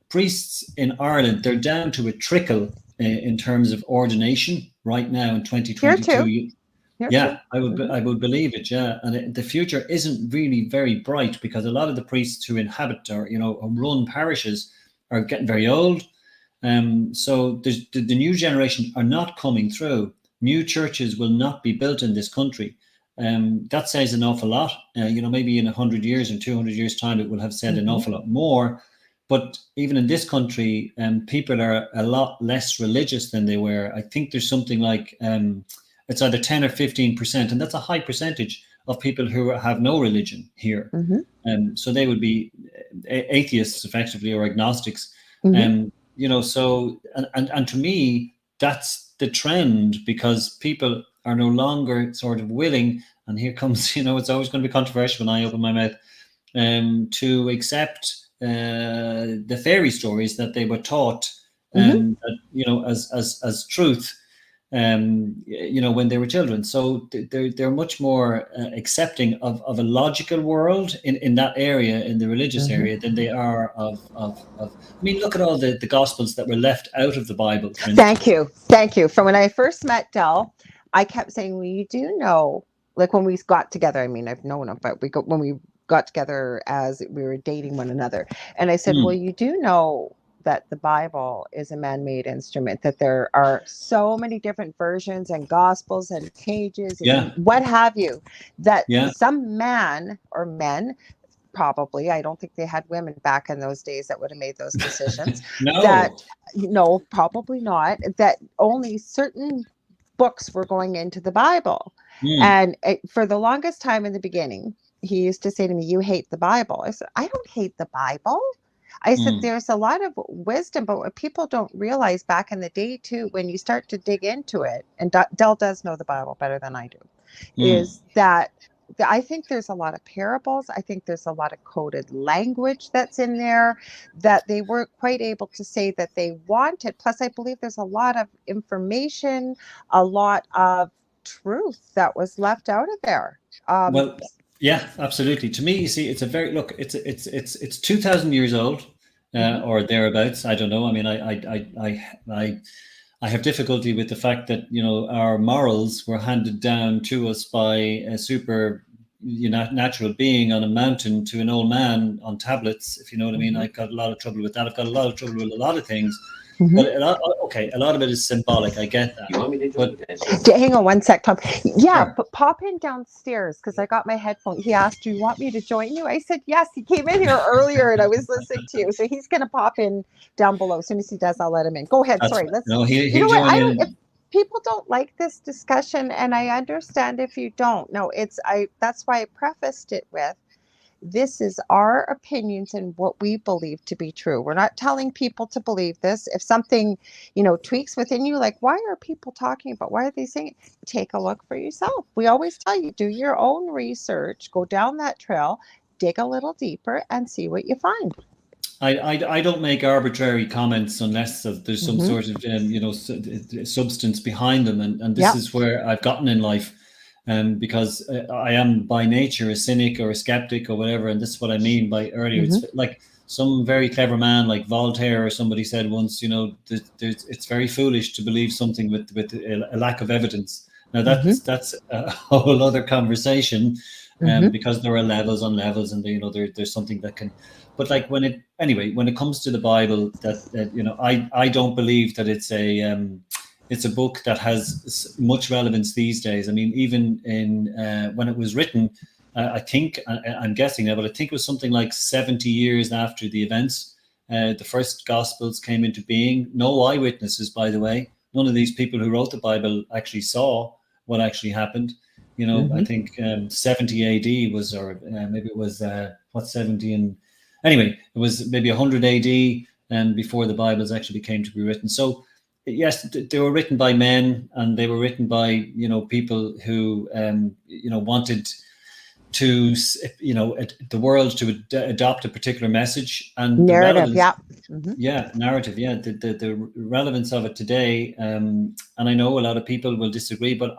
priests in Ireland, they're down to a trickle in terms of ordination right now in here too. 2022. Here Yeah, too. I Mhm, would believe it. Yeah, and the future isn't really very bright because a lot of the priests who inhabit or run parishes are getting very old. So the new generation are not coming through. New churches will not be built in this country. That says an awful lot. Maybe in 100 years or 200 years time, it will have said an mhm, awful lot more. But even in this country, people are a lot less religious than they were. I think there's something like it's either 10 or 15%, and that's a high percentage of people who have no religion here. mhm, So they would be atheists effectively or agnostics. mhm. So and to me, that's the trend because people are no longer sort of willing, and here comes, it's always going to be controversial when I open my mouth, to accept the fairy stories that they were taught, Mhm. as truth, when they were children. So they're much more accepting of a logical world in that area, in the religious Mhm. area, than they are of. I mean, look at all the gospels that were left out of the Bible, for Thank instance. you. Thank you. From when I first met Del, I kept saying, "Well, you do know," like when we got together. I mean, I've known him, but when we got together as we were dating one another, and I said, "Well, Mm, you do know that the Bible is a man-made instrument. That there are so many different versions and gospels and pages and yeah, what have you. That yeah, some man or men." Probably, I don't think they had women back in those days that would have made those decisions. no, That, no, probably not. That only certain books were going into the Bible. mm, And for the longest time in the beginning, he used to say to me, "You hate the Bible." I said, "I don't hate the Bible." I said, mm, "There's a lot of wisdom, but what people don't realize back in the day, too, when you start to dig into it, and Dell does know the Bible better than I do, mm, is that I think there's a lot of parables. I think there's a lot of coded language that's in there that they weren't quite able to say that they wanted. Plus, I believe there's a lot of information, a lot of truth that was left out of there. Well, yeah, absolutely. To me, you see, it's a very look. It's 2,000 years old, Mhm. or thereabouts. I don't know. I mean, I have difficulty with the fact that our morals were handed down to us by a super, natural being on a mountain to an old man on tablets. If you know what I mean. Mhm. I've got a lot of trouble with that. I've got a lot of trouble with a lot of things, Mhm. but okay, a lot of it is symbolic. I get that, You want me to join but you then? Hang on one sec, Tom. Yeah, sure. but pop in downstairs because I got my headphone. He asked, "Do you want me to join you?" I said, "Yes." He came in here earlier and I was listening to you. So he's going to pop in down below. As soon as he does, I'll let him in. Go ahead. That's Sorry. fine. Let's, No, you he'll know what? join I don't, if in. people don't like this discussion, and I understand if you don't, no, that's why I prefaced it with, this is our opinions and what we believe to be true. We're not telling people to believe this. If something, tweaks within you, like, why are people talking about, why are they saying it? Take a look for yourself. We always tell you, do your own research, go down that trail, dig a little deeper and see what you find. I don't make arbitrary comments unless there's some Mm-hmm. sort of substance behind them, and this Yep. is where I've gotten in life, because I am by nature a cynic or a skeptic or whatever, and this is what I mean by earlier. Mm-hmm. It's like some very clever man like Voltaire or somebody said once, it's very foolish to believe something with a lack of evidence. Now Mm-hmm. that's a whole other conversation, Mm-hmm. because there are levels on levels, and there's something that can. But like when it comes to the Bible, I don't believe that it's a book that has much relevance these days. I mean, even in when it was written, I think I'm guessing now, but I think it was something like 70 years after the events. The first Gospels came into being. No eyewitnesses, by the way. None of these people who wrote the Bible actually saw what actually happened. I Mm-hmm. think 70 AD was, or maybe it was what 70 and anyway, it was maybe 100 AD, and before the Bibles actually came to be written. So yes, they were written by men, and they were written by people who wanted to the world to adopt a particular message, and the Narrative. relevance. Yeah. Mm-hmm. Yeah, narrative. Yeah, the relevance of it today, and I know a lot of people will disagree, but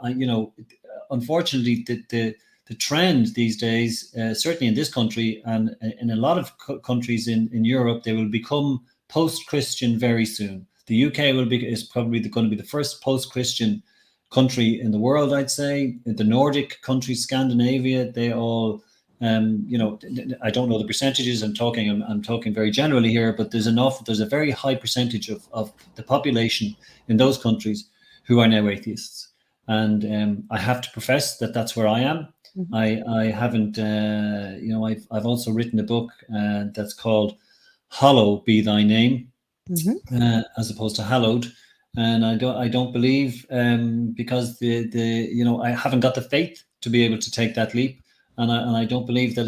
unfortunately, the trend these days, certainly in this country and in a lot of countries in Europe, they will become post-Christian very soon. The UK is probably going to be the first post-Christian country in the world, I'd say. The Nordic countries, Scandinavia, they all, I don't know the percentages. I'm talking very generally here, but there's a very high percentage of the population in those countries who are now atheists. And I have to profess that that's where I am. Mm-hmm. I haven't, I've also written a book that's called "Hollow Be Thy Name," Mm-hmm. as opposed to hallowed. And I don't believe, because I haven't got the faith to be able to take that leap, and I don't believe that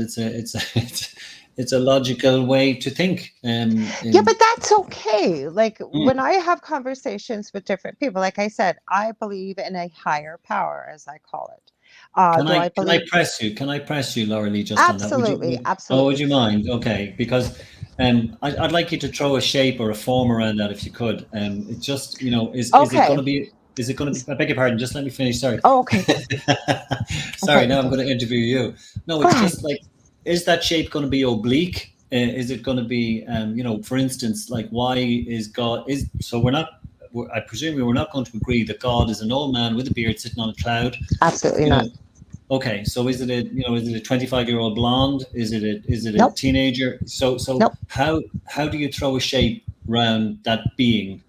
it's a logical way to think. Yeah, but that's okay. Like Mm. when I have conversations with different people, like I said, I believe in a higher power, as I call it. Can Do I I can I believe? press you? Can I press you, Lorilei, just on that? Would you? Absolutely, Oh, would absolutely. you mind? Okay, because I'd like you to throw a shape or a form around that if you could. It's just is it going Okay. to be? Is it going to be? I beg your pardon. Just let me finish. Sorry. Oh, okay. Sorry. Okay. Now I'm going to interview you. No, Go it's ahead. just like, is that shape going to be oblique? Is it going to be, for instance, like, why is God is so we're not. I presume we're not going to agree that God is an old man with a beard sitting on a cloud. Absolutely You not. know, Okay, so is it a 25-year-old blonde? Is it a Nope. teenager? So Nope. how do you throw a shape around that being?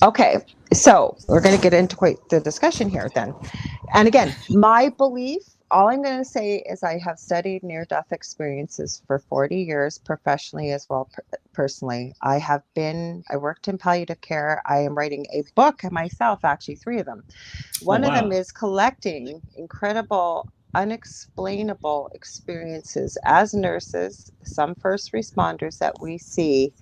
Okay. So we're going to get into quite the discussion here then. And again, my belief, all I'm going to say is I have studied near death experiences for 40 years professionally as well personally. I worked in palliative care. I am writing a book myself, actually, three of them. Oh One of them wow. is collecting incredible, unexplainable experiences as nurses, some first responders that we see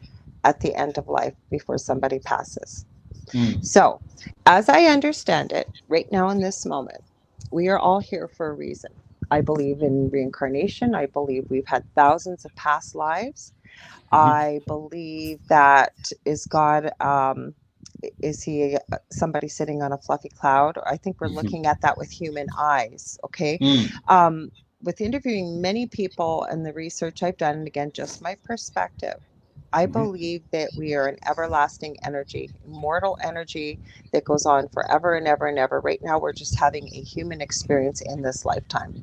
at the end of life before somebody passes. Hmm. So, as I understand it, right now in this moment, we are all here for a reason. I believe in reincarnation. I believe we've had thousands of past lives. Hmm. I believe that is God. Is he somebody sitting on a fluffy cloud? I think we're Hmm. looking at that with human eyes. Okay. Mm. With interviewing many people and the research I've done, and again, just my perspective, I Hmm. believe that we are an everlasting energy, immortal energy that goes on forever and ever and ever. Right now, we're just having a human experience in this lifetime.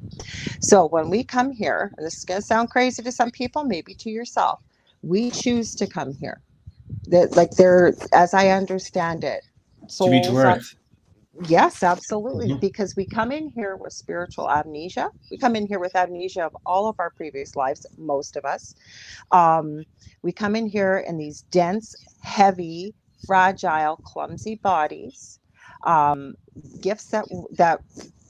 So when we come here, and this is going to sound crazy to some people, maybe to yourself, we choose to come here. That, like, there, as I understand it, To be to souls are. earth. Yes, absolutely. Hmm. Because we come in here with spiritual amnesia. We come in here with amnesia of all of our previous lives, most of us. Um, we come in here in these dense, heavy, fragile, clumsy bodies. Um, Gifts that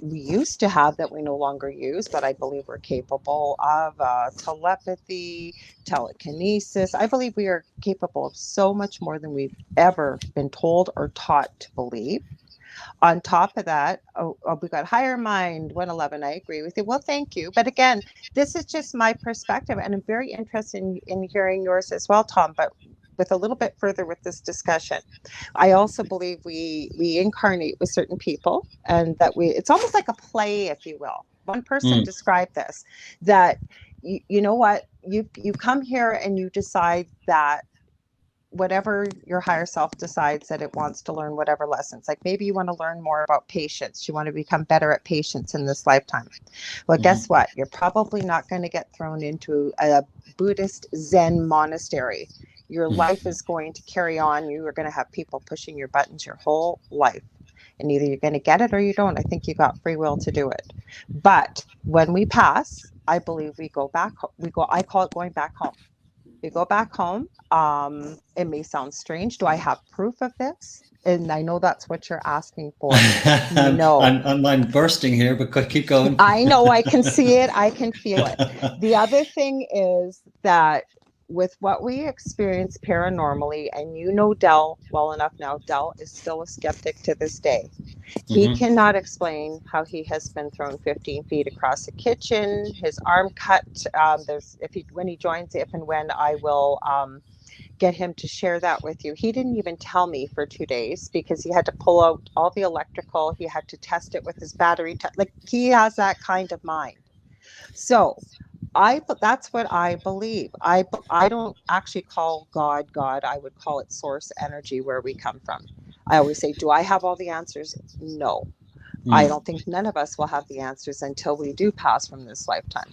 we used to have that we no longer use, but I believe we're capable of telepathy, telekinesis. I believe we are capable of so much more than we've ever been told or taught to believe. On top of that, we got higher mind 111. I agree with you. Well, thank you. But again, this is just my perspective, and I'm very interested in hearing yours as well, Tom. But with a little bit further with this discussion, I also believe we incarnate with certain people, and that we it's almost like a play, if you will. One person Mm. described this, that you know what, you come here and you decide that whatever your higher self decides that it wants to learn, whatever lessons, like maybe you want to learn more about patience, you want to become better at patience in this lifetime. Well, guess Hmm. what, you're probably not going to get thrown into a Buddhist Zen monastery. Your life is going to carry on. You are going to have people pushing your buttons your whole life, and either you're going to get it or you don't. I think you got free will to do it. But when we pass, I believe we go back, we go, I call it going back home. We go back home. It may sound strange. Do I have proof of this? And I know that's what you're asking for. No. I'm bursting here, but keep going. I know, I can see it. I can feel it. The other thing is that with what we experience paranormally, and you know Dell well enough now, Dell is still a skeptic to this day. He Hmm. cannot explain how he has been thrown 15 feet across the kitchen, his arm cut. There's if he when he joins, if and when I will get him to share that with you. He didn't even tell me for 2 days because he had to pull out all the electrical. He had to test it with his battery. Like, he has that kind of mind. So that's what I believe. I don't actually call God God. I would call it source energy, where we come from. I always say, do I have all the answers? No. I Mm. don't think none of us will have the answers until we do pass from this lifetime.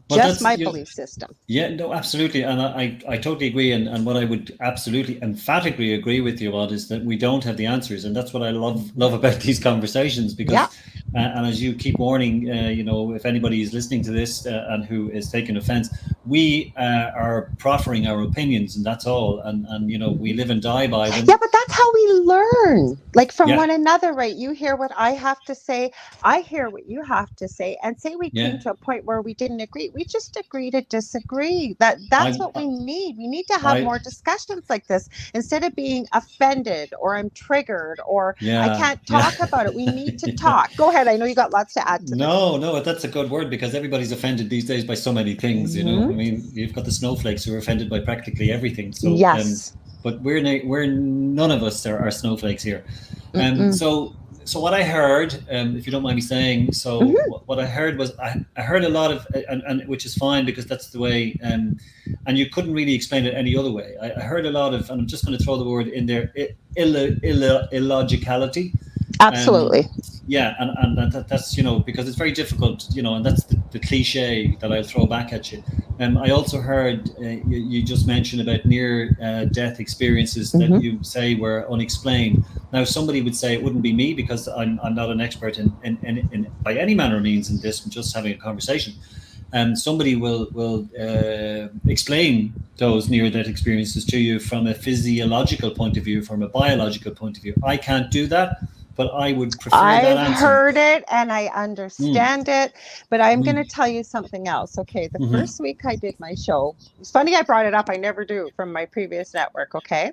Well, Just that's my you. belief system. Yeah, no, absolutely. And I totally agree. And what I would absolutely emphatically agree with you on is that we don't have the answers. And that's what I love about these conversations, Yeah. because, and as you keep warning, if anybody is listening to this and who is taking offense, we are proffering our opinions, and that's all. And we Mhm. live and die by Yeah, them. but that's how we learn, like, from Yeah, one another, right? You hear what I have to say, I hear what you have to say, and say we came yeah. to a point where we didn't agree. We just agree to disagree. That's I, what we need. We need to have I, more discussions like this instead of being offended or I'm triggered or I yeah, can't yeah. talk about it. We need to talk. Go ahead. I know you got lots to add to this. No, no, that's a good word, because everybody's offended these days by so many things. Hmm. I mean, you've got the snowflakes who are offended by practically everything. So, Yes. but we're none of us are snowflakes here. Mm-mm. So what I heard, if you don't mind me saying, so Hmm. what I heard was I heard a lot of, and which is fine, because that's the way, and you couldn't really explain it any other way. I heard a lot of, and I'm just going to throw the word in there, illogicality. Um, Absolutely. yeah, and that's because it's very difficult, and that's the cliche that I'll throw back at you. I also heard you just mentioned about near death experiences that Hmm. you say were unexplained. Now, somebody would say it wouldn't be me, because I'm not an expert in by any manner of means in this. I'm just having a conversation, and somebody will explain those near death experiences to you from a physiological point of view, from a biological point of view. I can't do that. but I would prefer that I've answer. heard it and I understand it, but I'm going to tell you something else. Okay, the first week I did my show, it's funny I brought it up. I never do from my previous network. Okay,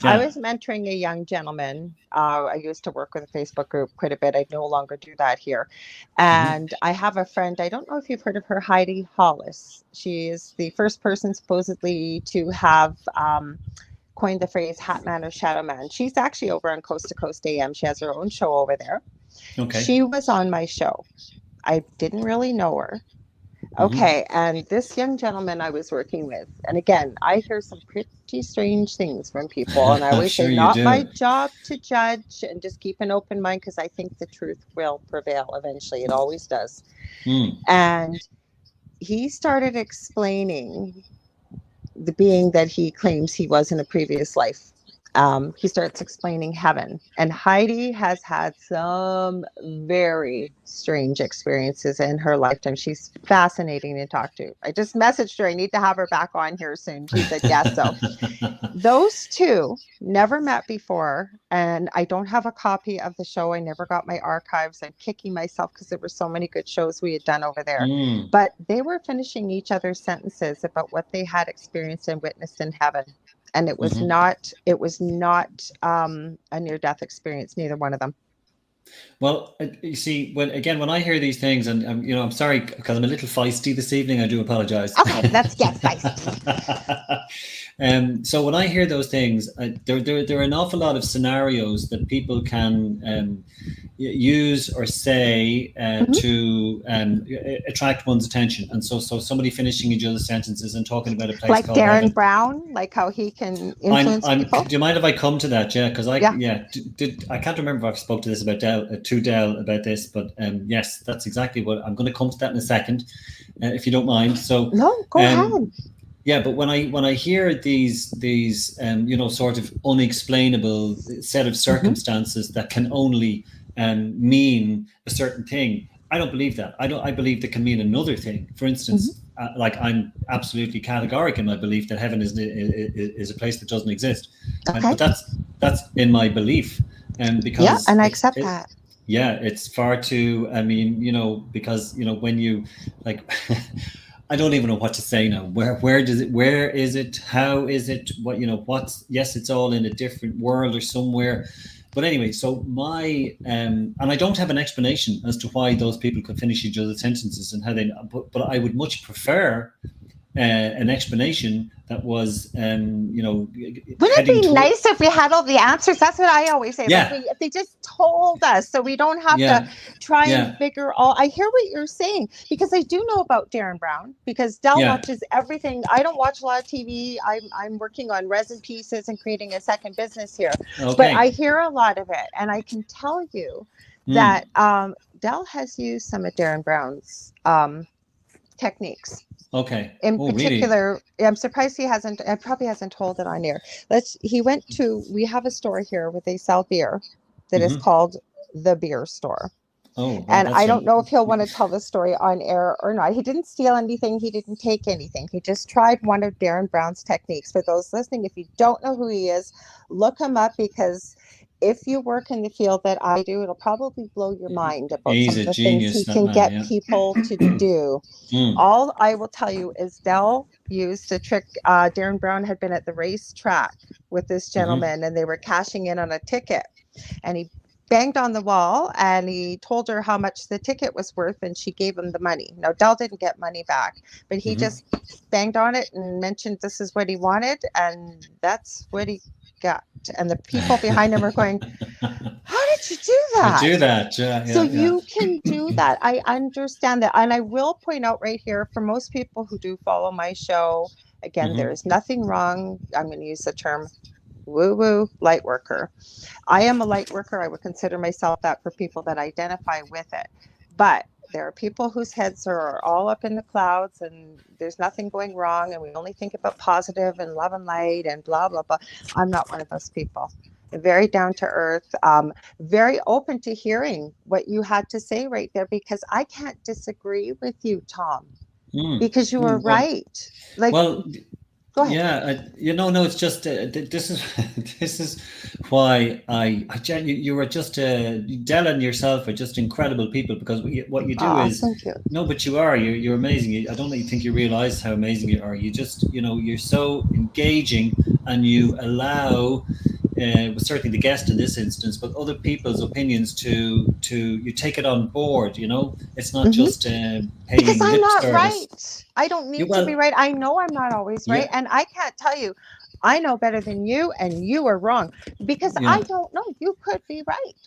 I Yeah. was mentoring a young gentleman. I used to work with a Facebook group quite a bit. I no longer do that here. And I have a friend, I don't know if you've heard of her, Heidi Hollis. She is the first person supposedly to have coined the phrase Hat Man or Shadow Man. She's actually over on Coast to Coast AM. She has her own show over there. Okay. She was on my show. I didn't really know her. Okay, and this young gentleman I was working with, and again, I hear some pretty strange things from people, and I I'm always say, sure you not my do. job to judge, and just keep an open mind because I think the truth will prevail eventually. It always does. And he started explaining the being that he claims he was in a previous life. He starts explaining heaven. And Heidi has had some very strange experiences in her lifetime. She's fascinating to talk to. I just messaged her. I need to have her back on here soon. She said yes. So those two never met before. And I don't have a copy of the show. I never got my archives. I'm kicking myself because there were so many good shows we had done over there. But they were finishing each other's sentences about what they had experienced and witnessed in heaven. And it was not a near-death experience, neither one of them. Well, you see, when I hear these things, and I'm sorry because I'm a little feisty this evening. I do apologize. Okay, let's get feisty. So when I hear those things, there are an awful lot of scenarios that people can use or say to attract one's attention. And so somebody finishing each other's sentences and talking about a place like called Darren heaven. Brown, like how he can influence people. Do you mind if I come to that? Yeah, because I can't remember if I spoke to this about Del about this, but yes, that's exactly what I'm going to come to that in a second, if you don't mind. So no, go ahead. Yeah, but when I hear these sort of unexplainable set of circumstances that can only mean a certain thing, I don't believe that. I believe that can mean another thing. For instance, like I'm absolutely categoric in my belief that heaven is a place that doesn't exist. Okay. But that's in my belief, because and I accept that. Yeah, it's far too. I mean, because when you like. I don't even know what to say now. Where is it? How is it? What, yes, it's all in a different world or somewhere. But anyway, so and I don't have an explanation as to why those people could finish each other's sentences and how but I would much prefer an explanation that was, Wouldn't it be nice if we had all the answers? That's what I always say. Yeah. Like if they just told us, so we don't have to try and figure all. I hear what you're saying because I do know about Darren Brown because Del watches everything. I don't watch a lot of TV. I'm working on resin pieces and creating a second business here, but I hear a lot of it, and I can tell you that Del has used some of Darren Brown's techniques. Okay. In particular, really? I'm surprised he probably hasn't told it on air. We have a store here where they sell beer that is called The Beer Store. Oh, well, and I don't know if he'll want to tell the story on air or not. He didn't steal anything. He didn't take anything. He just tried one of Darren Brown's techniques. For those listening, if you don't know who he is, look him up because if you work in the field that I do, it'll probably blow your mind about some of the things he can get people to do. All I will tell you is Del used a trick. Darren Brown had been at the racetrack with this gentleman and they were cashing in on a ticket, and he banged on the wall and he told her how much the ticket was worth and she gave him the money. Now, Del didn't get money back, but he just banged on it and mentioned this is what he wanted, and that's what he got. And the people behind him are going, how did you do that? I do that. You can do that. I understand that. And I will point out right here, for most people who do follow my show, again, there is nothing wrong. I'm going to use the term woo-woo light worker. I am a light worker. I would consider myself that for people that identify with it. But there are people whose heads are all up in the clouds and there's nothing going wrong and we only think about positive and love and light and blah, blah, blah. I'm not one of those people. Very down to earth, very open to hearing what you had to say right there, because I can't disagree with you, Tom, because you were right. Go ahead. Yeah, no, it's just this is this is why you are just Della and yourself are just incredible people, because what you do is Thank you. no, but you're amazing. I don't think you realize how amazing you are. You just you're so engaging, and you allow. Certainly the guest in this instance, but other people's opinions to you take it on board. It's not just Because paying I'm lip not service. right. I don't need to be Well, right. I know I'm not always right. yeah, And I can't tell you, I know better than you, and you are wrong, because I yeah. don't know. You could be right.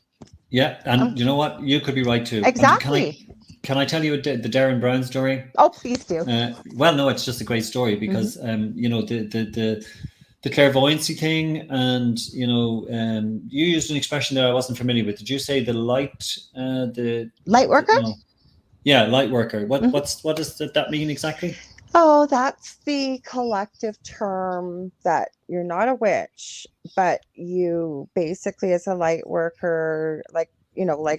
Yeah, and you know what? You could be right too. And Exactly. can I tell you the Darren Brown story? Oh, please do. Well, no, it's just a great story because the clairvoyancy thing, and you used an expression that I wasn't familiar with. Did you say the light? Light worker? No. Yeah, light worker. What Mhm. what does that mean exactly? Oh, that's the collective term that you're not a witch, but you basically, as a light worker, like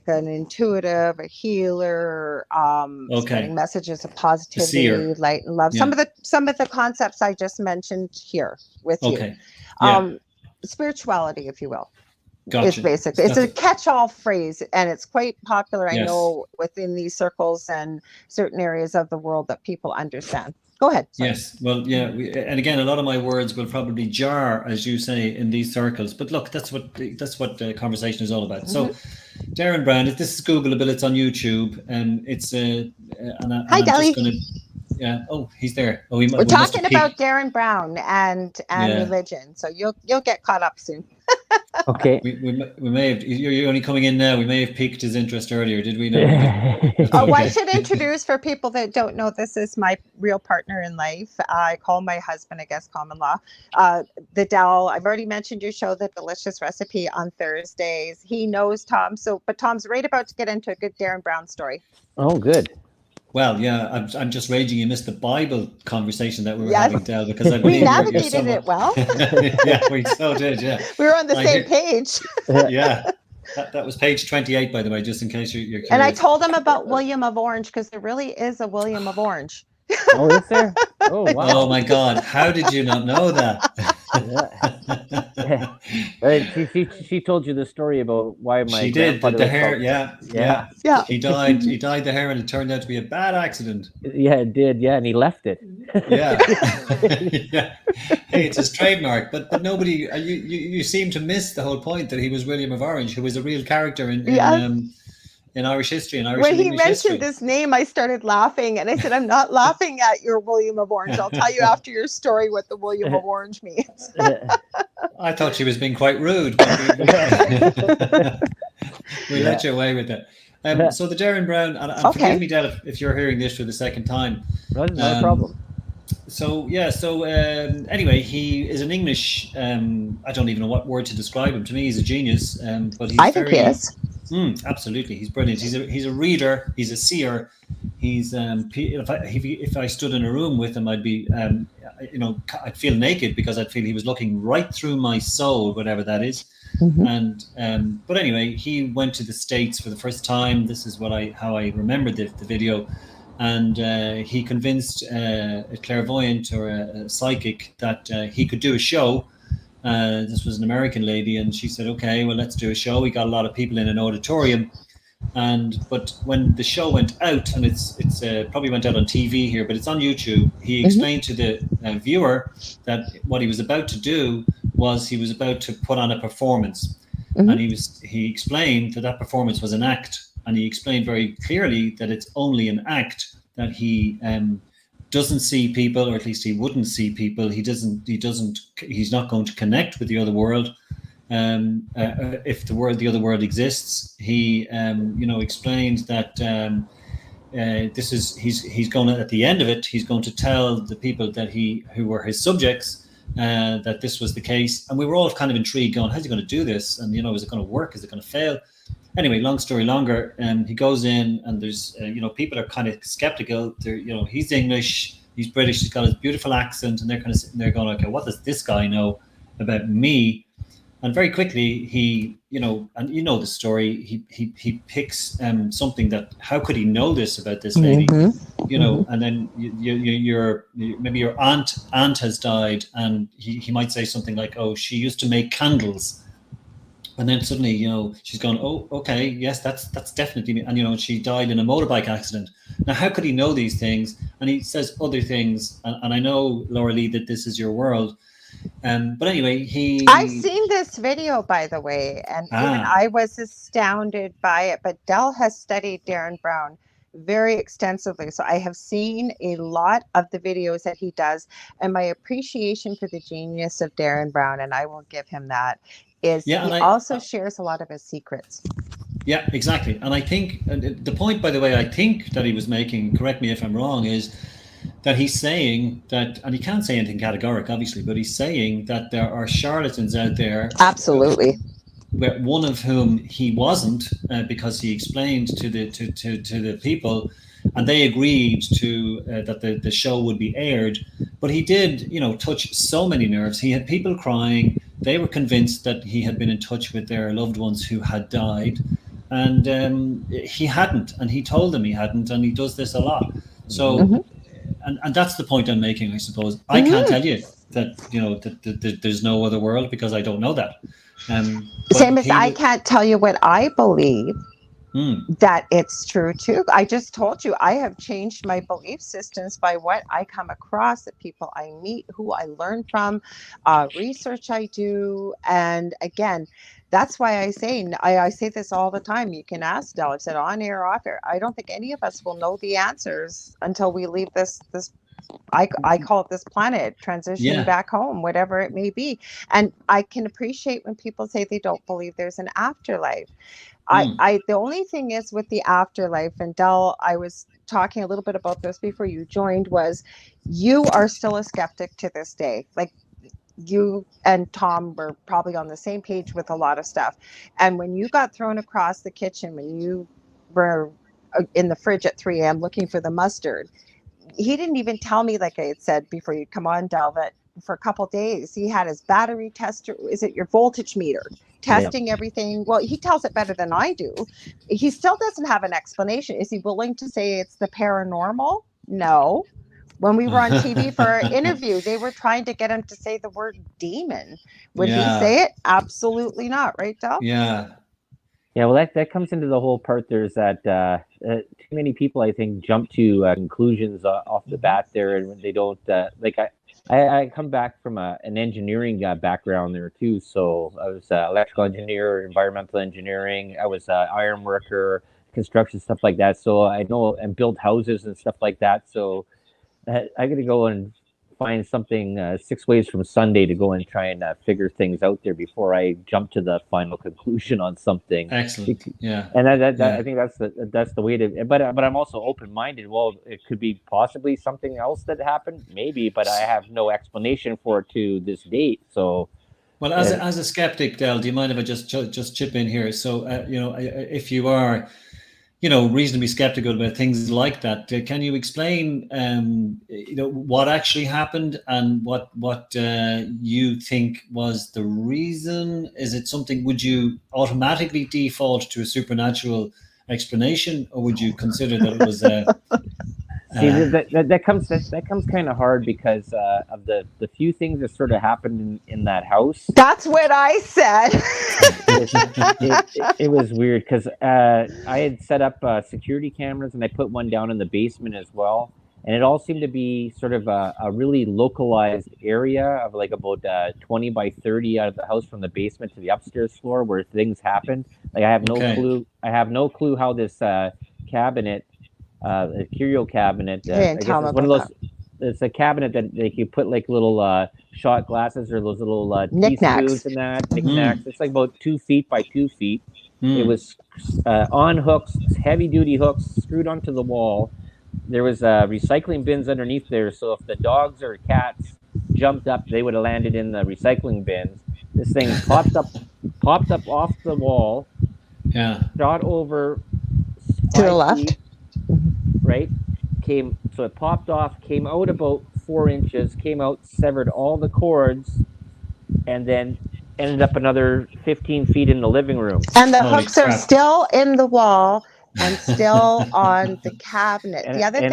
an intuitive, a healer, spreading Okay, messages of a seer. positivity, light and love. Yeah. Some of the concepts I just mentioned here with you. Okay. Yeah. Spirituality, if you will. It's Gotcha. basically, it's That's a catch-all phrase, and it's quite popular, I yes. know, within these circles and certain areas of the world that people understand. Go ahead. Sorry. Yes, well, yeah, and again, a lot of my words will probably jar, as you say, in these circles. But look, that's what the conversation is all about. Mhm. So, Darren Brown, this is Googleable. It's on YouTube, and it's Hi, I'm just Deli. gonna, yeah. Oh, he's there. Oh, We're we must talking have about peaked. Darren Brown and Yeah, religion, so you'll get caught up soon. Okay. we may have. You're only coming in now. We may have piqued his interest earlier. Did we? No, we didn't. That's Oh, I okay. should introduce, for people that don't know, this is my real partner in life. I call my husband, I guess, common law. The Dell, I've already mentioned your show, The Delicious Recipe, on Thursdays. He knows Tom, but Tom's right about to get into a good Darren Brown story. Oh, good. Well, yeah, I'm just raging you missed the Bible conversation that we were Yes. having, Del, because I We believe you're navigated somewhat. it well. Yeah, we so did. Yeah, We were on the I same hear- page. yeah. That was page 28, by the way, just in case you're curious. And I told him about William of Orange, because there really is a William of Orange. Oh, is there? Oh, wow. Oh my God! How did you not know that? She told you the story about why my She did. grandfather The was hair. called- Yeah. Yeah. He died the hair, and it turned out to be a bad accident. Yeah, it did. Yeah, and he left it. Yeah. Yeah. Hey, it's his trademark. But nobody. You seem to miss the whole point that he was William of Orange, who was a real character in Irish history, in Irish When and he English mentioned history. this name, I started laughing, and I said, "I'm not laughing at your William of Orange. I'll tell you after your story what the William of Orange means." I thought she was being quite rude, but we let you away with that. So the Darren Brown, and Okay. forgive me, Dad, if you're hearing this for the second time. That's not a problem. So anyway, he is an English. I don't even know what word to describe him. To me, he's a genius. But he's I think he is. Absolutely, he's brilliant. He's a reader. He's a seer. He's if I stood in a room with him, I'd be I'd feel naked, because I'd feel he was looking right through my soul, whatever that is. Mhm. And but anyway, he went to the States for the first time. This is how I remembered the video. And he convinced a clairvoyant or a psychic that he could do a show. This was an American lady, and she said, "Okay, well, let's do a show." We got a lot of people in an auditorium, but when the show went out, and it's probably went out on TV here, but it's on YouTube. He explained to the viewer that what he was about to do was he was about to put on a performance, and he explained that performance was an act. And he explained very clearly that it's only an act, that he doesn't see people, or at least he wouldn't see people. He's not going to connect with the other world. If the other world exists, he explained that he's going to, at the end of it, he's going to tell the people who were his subjects that this was the case. And we were all kind of intrigued, going, how's he going to do this? And is it going to work? Is it going to fail? Anyway, long story longer, he goes in, and there's people are kind of skeptical. He's English, he's British, he's got his beautiful accent, and they're kind of sitting there going, okay, what does this guy know about me? And very quickly, he, and you know the story. He picks something that, how could he know this about this lady? And then maybe your aunt has died, and he might say something like, "Oh, she used to make candles." And then suddenly, she's gone, "Oh, okay, yes, that's definitely me." And she died in a motorbike accident. Now, how could he know these things? And he says other things. And I know, Lorilei, that this is your world. But anyway, I've seen this video, by the way, and even I was astounded by it. But Del has studied Darren Brown very extensively, so I have seen a lot of the videos that he does, and my appreciation for the genius of Darren Brown, and I will give him that, is he also shares a lot of his secrets. Yeah, exactly. And I think the point, by the way, I think that he was making, correct me if I'm wrong, is that he's saying that, and he can't say anything categoric, obviously, but he's saying that there are charlatans out there. Absolutely. One of whom he wasn't, because he explained to the people, and they agreed to that the show would be aired. But he did, touch so many nerves. He had people crying. They were convinced that he had been in touch with their loved ones who had died, and he hadn't. And he told them he hadn't, and he does this a lot. So, and that's the point I'm making, I suppose. I can't tell you that that there's no other world, because I don't know that. Same as I can't tell you what I believe that it's true too. I just told you I have changed my belief systems by what I come across, the people I meet, who I learn from, research I do. And again, that's why I say this all the time. You can ask Del. I've said on air, off air. I don't think any of us will know the answers until we leave this I call it this planet, transitioning back home, whatever it may be. And I can appreciate when people say they don't believe there's an afterlife. The only thing is with the afterlife, and Del, I was talking a little bit about this before you joined, was you are still a skeptic to this day. Like, you and Tom were probably on the same page with a lot of stuff. And when you got thrown across the kitchen, when you were in the fridge at 3 a.m. looking for the mustard, he didn't even tell me, like I had said before you come on, Del, that for a couple of days he had his battery tester, is it your voltage meter, testing everything. Well, he tells it better than I do. He still doesn't have an explanation. Is he willing to say it's the paranormal? No. When we were on TV for our interview, they were trying to get him to say the word demon. Would he say it? Absolutely not. Right, Del? Yeah, well, that comes into the whole part. There's that too many people, I think, jump to conclusions off the bat there, and they don't I come back from an engineering background there too. So I was electrical engineer, environmental engineering. I was iron worker, construction, stuff like that. So I know and build houses and stuff like that. So I got to go and find something 6 ways from Sunday to go and try and figure things out there before I jump to the final conclusion on something. Excellent. Yeah. And I think that's the way to. But I'm also open minded. Well, it could be possibly something else that happened, maybe, but I have no explanation for it to this date. So. Well, as a skeptic, Del, do you mind if I just chip in here? So if you are, reasonably skeptical about things like that, can you explain, what actually happened and what you think was the reason? Is it something? Would you automatically default to a supernatural explanation, or would you consider that it was? See, that comes kind of hard because of the few things that sort of happened in that house. That's what I said. It was weird because I had set up security cameras, and I put one down in the basement as well. And it all seemed to be sort of a really localized area of like about 20 by 30 out of the house from the basement to the upstairs floor where things happened. Like I have no clue. I have no clue how this cabinet, a curio cabinet. I guess it's one of those. It's a cabinet that you put like little shot glasses or those little teaspoons and that knickknacks. It's like about 2 feet by 2 feet. It was on hooks, heavy duty hooks, screwed onto the wall. There was recycling bins underneath there, so if the dogs or cats jumped up, they would have landed in the recycling bins. This thing popped up off the wall. Yeah. Shot over to the left. Right? So it popped off, came out about 4 inches, came out, severed all the cords, and then ended up another 15 feet in the living room. And the Holy hooks are crap. still in the wall and still on the cabinet. The other thing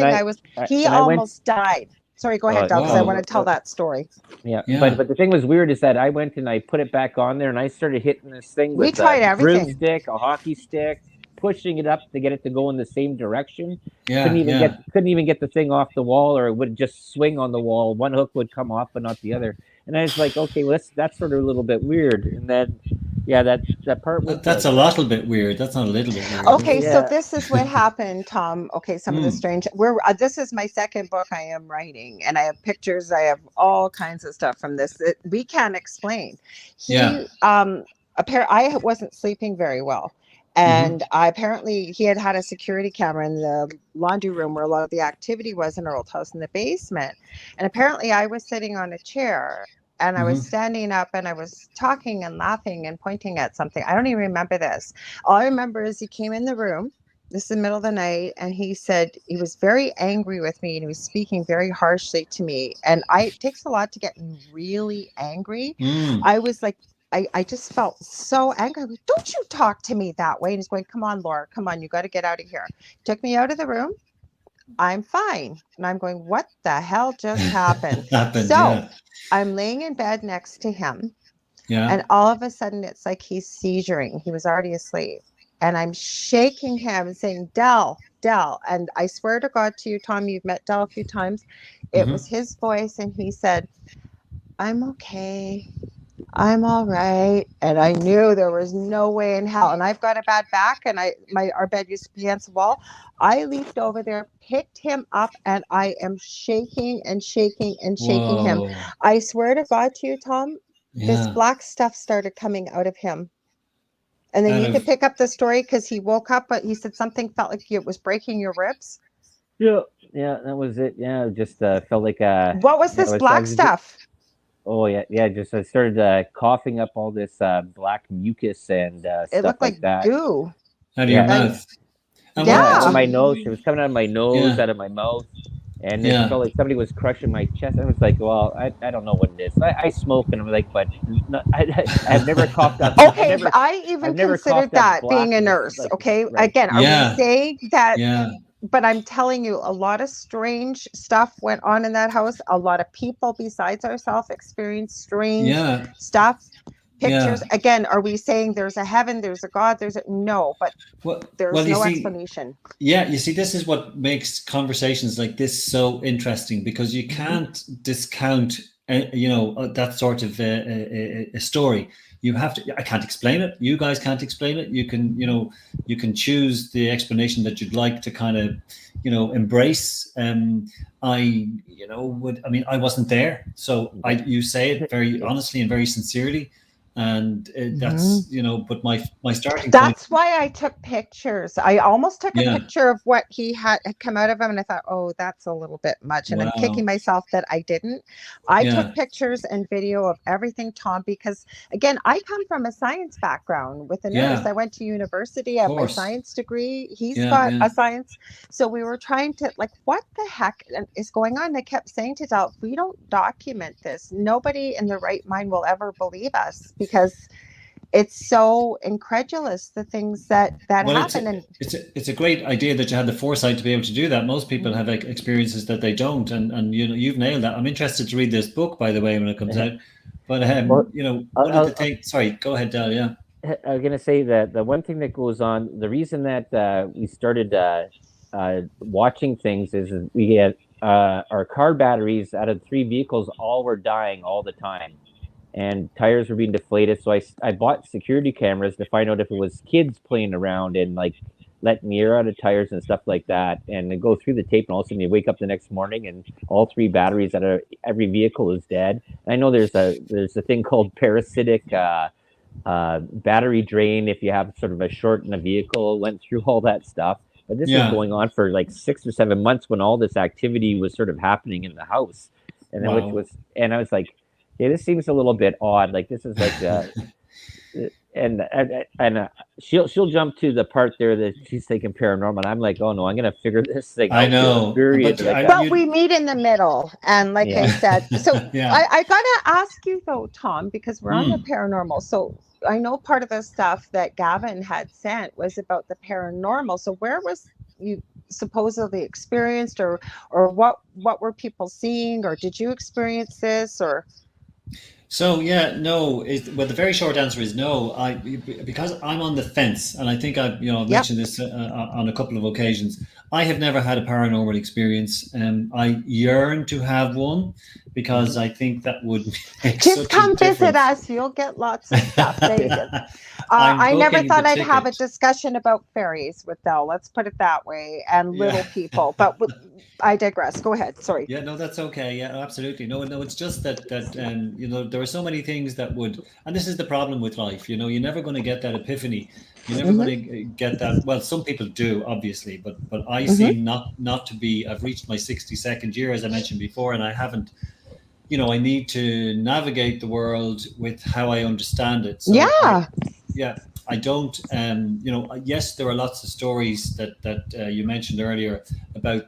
he I went. almost died. Sorry, go ahead, Del, because I want to tell that story. Yeah, Yeah. but the thing was weird is that I went and I put it back on there and I started hitting this thing We with tried a everything. broomstick, a hockey stick, pushing it up to get it to go in the same direction. Yeah. Couldn't even get the thing off the wall, or it would just swing on the wall. One hook would come off, but not the other. And I was like, okay, well, that's sort of a little bit weird. And then, yeah, that part with That's a little bit weird. That's not a little bit weird. Okay, Yeah. so this is what happened, Tom. Okay, some of the strange. This is my second book I am writing, and I have pictures. I have all kinds of stuff from this that we can't explain. I wasn't sleeping very well, and apparently he had a security camera in the laundry room where a lot of the activity was in our old house in the basement, and apparently I was sitting on a chair. And I was standing up and I was talking and laughing and pointing at something. I don't even remember this. All I remember is he came in the room. This is the middle of the night. And he said he was very angry with me and he was speaking very harshly to me. And it takes a lot to get me really angry. I was like, I just felt so angry. I was, don't you talk to me that way. And he's going, come on, Laura, come on. You got to get out of here. Took me out of the room. I'm fine. And I'm going, what the hell just happened? I'm laying in bed next to him. Yeah. And all of a sudden it's like he's seizuring. He was already asleep. And I'm shaking him and saying, Del. And I swear to God to you, Tom, you've met Del a few times. It was his voice. And he said, I'm okay. I'm all right. And I knew there was no way in hell. And I've got a bad back and our bed used to be against the wall. I leaped over there, picked him up, and I am shaking and shaking and shaking him. I swear to God to you, Tom, this black stuff started coming out of him. And then you could pick up the story because he woke up, but he said something felt like it was breaking your ribs. Yeah, that was it. Yeah, it just felt like what was this black stuff? Oh yeah. Just I started coughing up all this black mucus and stuff it looked like that. Goo. Out of your mouth. Out of my nose. It was coming out of my nose, out of my mouth, and it felt like somebody was crushing my chest. And I was like, well, I don't know what it is. I smoke, and I'm like, but no, I've never coughed up. Okay, I even considered that being a nurse. Like, okay, right. Again, are we saying that? Yeah. But I'm telling you, a lot of strange stuff went on in that house. A lot of people besides ourselves experienced strange stuff. Pictures. Again, are we saying there's a heaven, there's a God, no, but there's no explanation. Yeah, you see, this is what makes conversations like this so interesting, because you can't discount, that sort of a story. You have to. I can't explain it. You guys can't explain it. You can choose the explanation that you'd like to kind of, embrace. I wasn't there, so you say it very honestly and very sincerely. And that's but my starting that's point, why I took pictures. I almost took a picture of what he had come out of him, and I thought, oh, that's a little bit much, and I'm kicking myself that I didn't. I took pictures and video of everything, Tom, because again, I come from a science background with a nurse. I went to university. I have my science degree. He's got a science. So we were trying to, like, what the heck is going on? I kept saying to Del, if we don't document this, nobody in their right mind will ever believe us, because it's so incredulous, the things that happen. It's a great idea that you had the foresight to be able to do that. Most people have experiences that they don't, and you've nailed that. I'm interested to read this book, by the way, when it comes out. But one of the things. Sorry, go ahead, Del. Yeah, I was gonna say that the one thing that goes on, the reason that we started watching things is we had our car batteries out of 3 vehicles all were dying all the time. And tires were being deflated. So I bought security cameras to find out if it was kids playing around and like letting the air out of tires and stuff like that. And then go through the tape, and all of a sudden you wake up the next morning and all 3 batteries out of every vehicle is dead. And I know there's a thing called parasitic battery drain if you have sort of a short in a vehicle. Went through all that stuff. But this was going on for like 6 or 7 months when all this activity was sort of happening in the house. And I was like, yeah, this seems a little bit odd. Like, this is like, and she'll jump to the part there that she's thinking paranormal. And I'm like, oh no, I'm gonna figure this thing I out. know, Period. but Like, But we meet in the middle. And like I said, so yeah. I got to ask you though, Tom, because we're on the Mm. paranormal. So I know part of the stuff that Gavin had sent was about the paranormal. So where was you supposedly experienced, or what were people seeing, or did you experience this, or? So yeah, no. Well, the very short answer is no. Because I'm on the fence, and I think I've Yep. mentioned this on a couple of occasions. I have never had a paranormal experience. I yearn to have one because I think that would make Just such a come visit difference. us. You'll get lots of stuff. Yeah. I'm I never booking the thought I'd have a ticket. discussion about fairies with Del. Let's put it that way, and Yeah. little people. But I digress. Go ahead. Sorry. Yeah, no, that's okay. Yeah, absolutely. No, no, it's just that there are so many things that would, and this is the problem with life. You're never going to get that epiphany. You're never Hmm. going to get that. Well, some people do, obviously, but I Hmm. seem not to be. I've reached my 62nd year, as I mentioned before, and I haven't. I need to navigate the world with how I understand it. So Yeah. yeah, I don't. Yes, there are lots of stories that you mentioned earlier about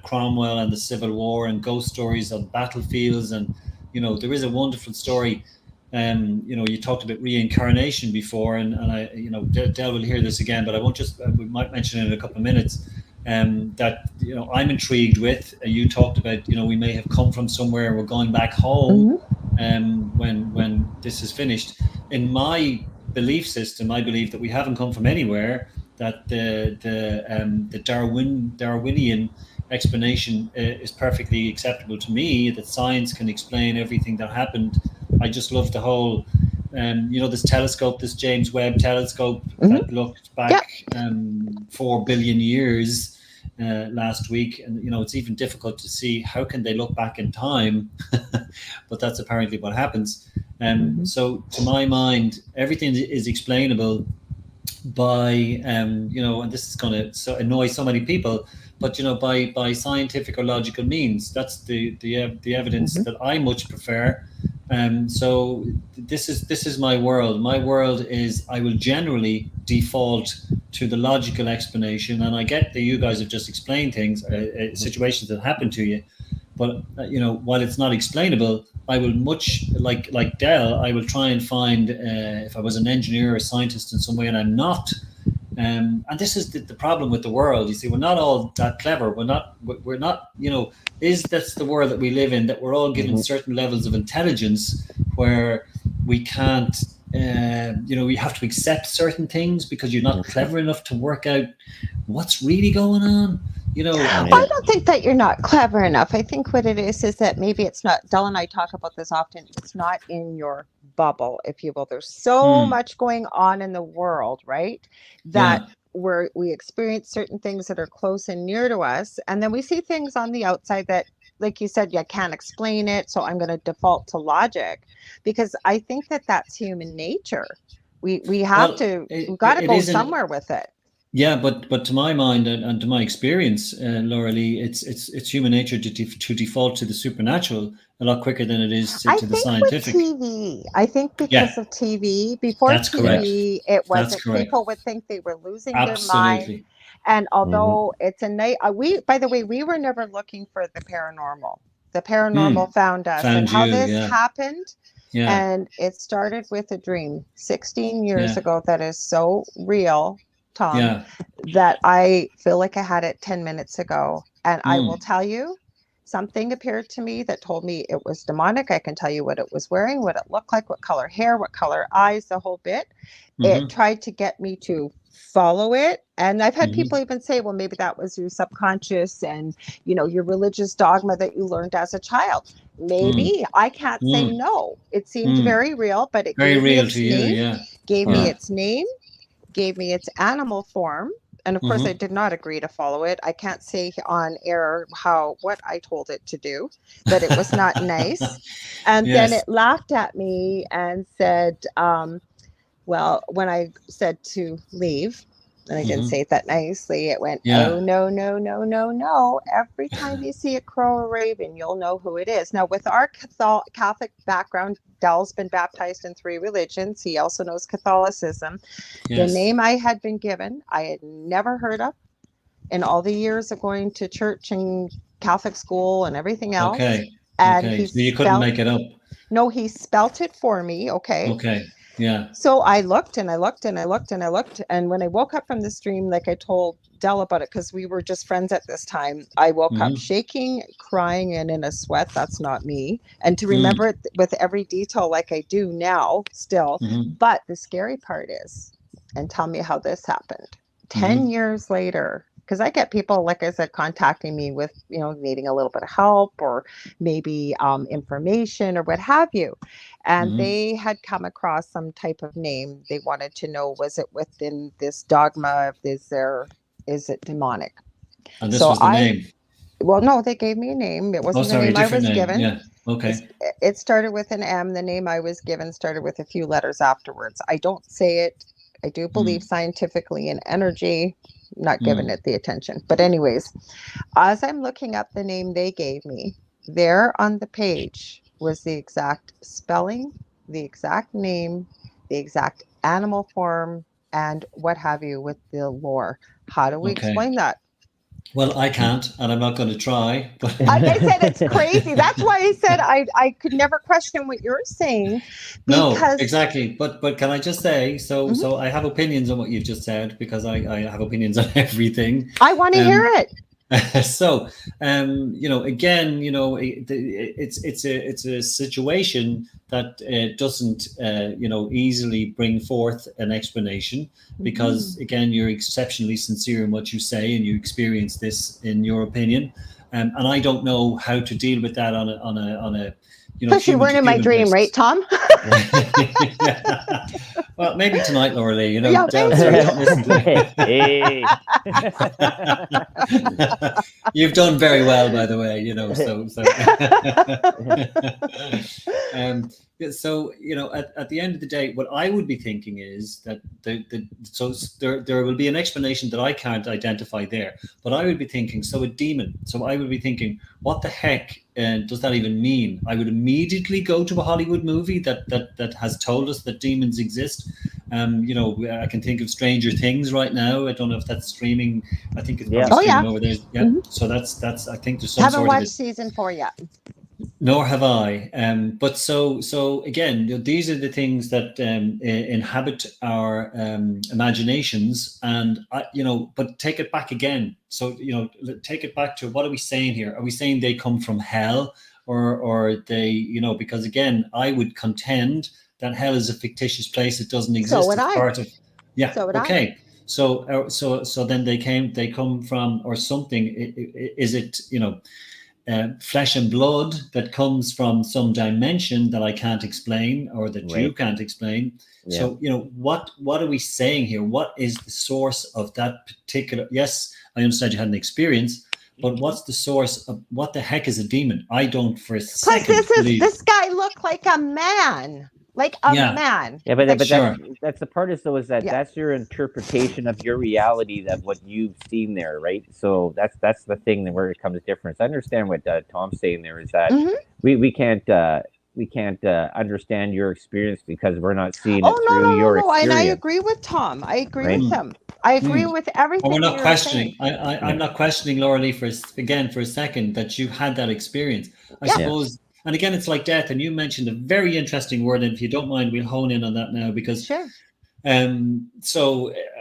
Cromwell and the Civil War, and ghost stories on battlefields, and there is a wonderful story. You talked about reincarnation before, and I, Del will hear this again, but I won't just. We might mention it in a couple of minutes. That I'm intrigued with. You talked about we may have come from somewhere and we're going back home. Hmm. When this is finished, in my belief system, I believe that we haven't come from anywhere. That the Darwinian explanation is perfectly acceptable to me. That science can explain everything that happened. I just love the whole. This telescope, this James Webb telescope Hmm. that looked Yep. back 4 billion years last week, and it's even difficult to see how can they look back in time, but that's apparently what happens. Hmm. So to my mind, everything is explainable by and this is going to annoy so many people, but by scientific or logical means. That's the evidence Hmm. that I much prefer. So this is my world. My world is I will generally default to the logical explanation, and I get that you guys have just explained things, situations that happen to you, but while it's not explainable, I will much like Dell. I will try and find if I was an engineer or a scientist in some way, and I'm not. And this is the problem with the world. You see, we're not all that clever. We're not. Is that's the world that we live in? That we're all given certain levels of intelligence where we can't. We have to accept certain things because you're not clever enough to work out what's really going on. I don't think that you're not clever enough. I think what it is that maybe it's not. Del and I talk about this often. It's not in your bubble, if you will. There's so much going on in the world, right? That Yeah. we experience certain things that are close and near to us, and then we see things on the outside that, like you said, you can't explain it. So I'm going to default to logic, because I think that that's human nature. We have Well, to. We've got to it go isn't. somewhere with it. Yeah, but to my mind and to my experience, Lorilei, it's human nature to default to the supernatural a lot quicker than it is I to the think with scientific. TV, I think Yeah, because of TV, before that's correct. TV, it That's wasn't, correct. people would think they were losing their mind. Absolutely. And although it's a night, by the way, we were never looking for the paranormal. The Hmm. paranormal found us, and Found how you. this Yeah. happened. Yeah. And it started with a dream 16 years Yeah. ago that is so real, Tom, Yeah. that I feel like I had it 10 minutes ago. And I will Hmm. tell you, something appeared to me that told me it was demonic. I can tell you what it was wearing, what it looked like, what color hair, what color eyes, the whole bit. It Hmm. tried to get me to follow it. And I've had people Hmm. even say, well, maybe that was your subconscious and, your religious dogma that you learned as a child. Hmm. Maybe. I can't say Hmm. no. It seemed Hmm. very real, but it Very gave me real to its you. name, Yeah. gave me Yeah. its name, gave me its animal form. And of course, I Hmm. did not agree to follow it. I can't say on air what I told it to do, but it was not nice. And then Yes. it laughed at me and said, well, when I said to leave, And I didn't say it that nicely. It went, Yeah. oh, no, no, no, no, no. Every time you see a crow or raven, you'll know who it is. Now, with our Catholic background, Dell's been baptized in 3 religions. He also knows Catholicism. The Yes. name I had been given, I had never heard of in all the years of going to church and Catholic school and everything else. Okay. And Okay. he So you couldn't make it up. No, he spelt it for me. Okay. Okay. Yeah. So I looked and I looked and I looked and I looked. And when I woke up from this dream, like I told Dell about it, because we were just friends at this time, I woke up shaking, crying, and in a sweat. That's not me. And to remember it with every detail like I do now still. But the scary part is, and tell me how this happened, 10 years later, because I get people, like I said, contacting me with, needing a little bit of help or maybe information or what have you. And they had come across some type of name. They wanted to know, was it within this dogma? Is it demonic? And this was the name. Well, no, they gave me a name. It wasn't the name I was given. Yeah. Okay. It started with an M. The name I was given started with a few letters afterwards. I don't say it. I do believe scientifically in energy. Not giving it the attention. But anyways, as I'm looking up the name they gave me, there on the page was the exact spelling, the exact name, the exact animal form, and what have you with the lore. How do we explain that? Well, I can't, and I'm not going to try. But Like I said, it's crazy. That's why I said I could never question what you're saying. No, exactly. But can I just say, so I have opinions on what you've just said, because I have opinions on everything. I want to hear it. So, again, it's a situation that doesn't, easily bring forth an explanation, because again, you're exceptionally sincere in what you say, and you experience this in your opinion, and I don't know how to deal with that on a. Plus, you weren't in my dream, right, Tom? Well, maybe tonight, Lorilei. You've done very well, by the way. So at the end of the day, what I would be thinking is that there will be an explanation that I can't identify there, but I would be thinking, so a demon. So I would be thinking, what the heck does that even mean? I would immediately go to a Hollywood movie that has told us that demons exist. I can think of Stranger Things right now. I don't know if that's streaming. I think it's probably streaming over there. Yeah. So that's. I think there's some. Haven't watched season 4 yet. Nor have I. But so again, these are the things that inhabit our imaginations, and but take it back again. So take it back to, what are we saying here? Are we saying they come from hell, or they because again, I would contend that hell is a fictitious place. It doesn't exist. So would I. Part of, yeah. So would okay. I. So then they come from, or something. Is it flesh and blood that comes from some dimension that I can't explain, or that you can't explain? Yeah. So what are we saying here? What is the source of that particular? Yes, I understand you had an experience, but what's the source of, what the heck is a demon? I don't for a second believe. This guy looked like a man. Like a man. Yeah, but sure. That's the part is, though, is that that's your interpretation of your reality, that what you've seen there, right? So that's the thing where it comes difference. I understand what Tom's saying there is that we can't understand your experience because we're not seeing it through your experience. And I agree with Tom. I agree with him. I agree with everything. Well, we're not questioning. I'm not questioning, Lorilei, for a second, that you had that experience. I suppose. And again, it's like death. And you mentioned a very interesting word. And if you don't mind, we'll hone in on that now, because so,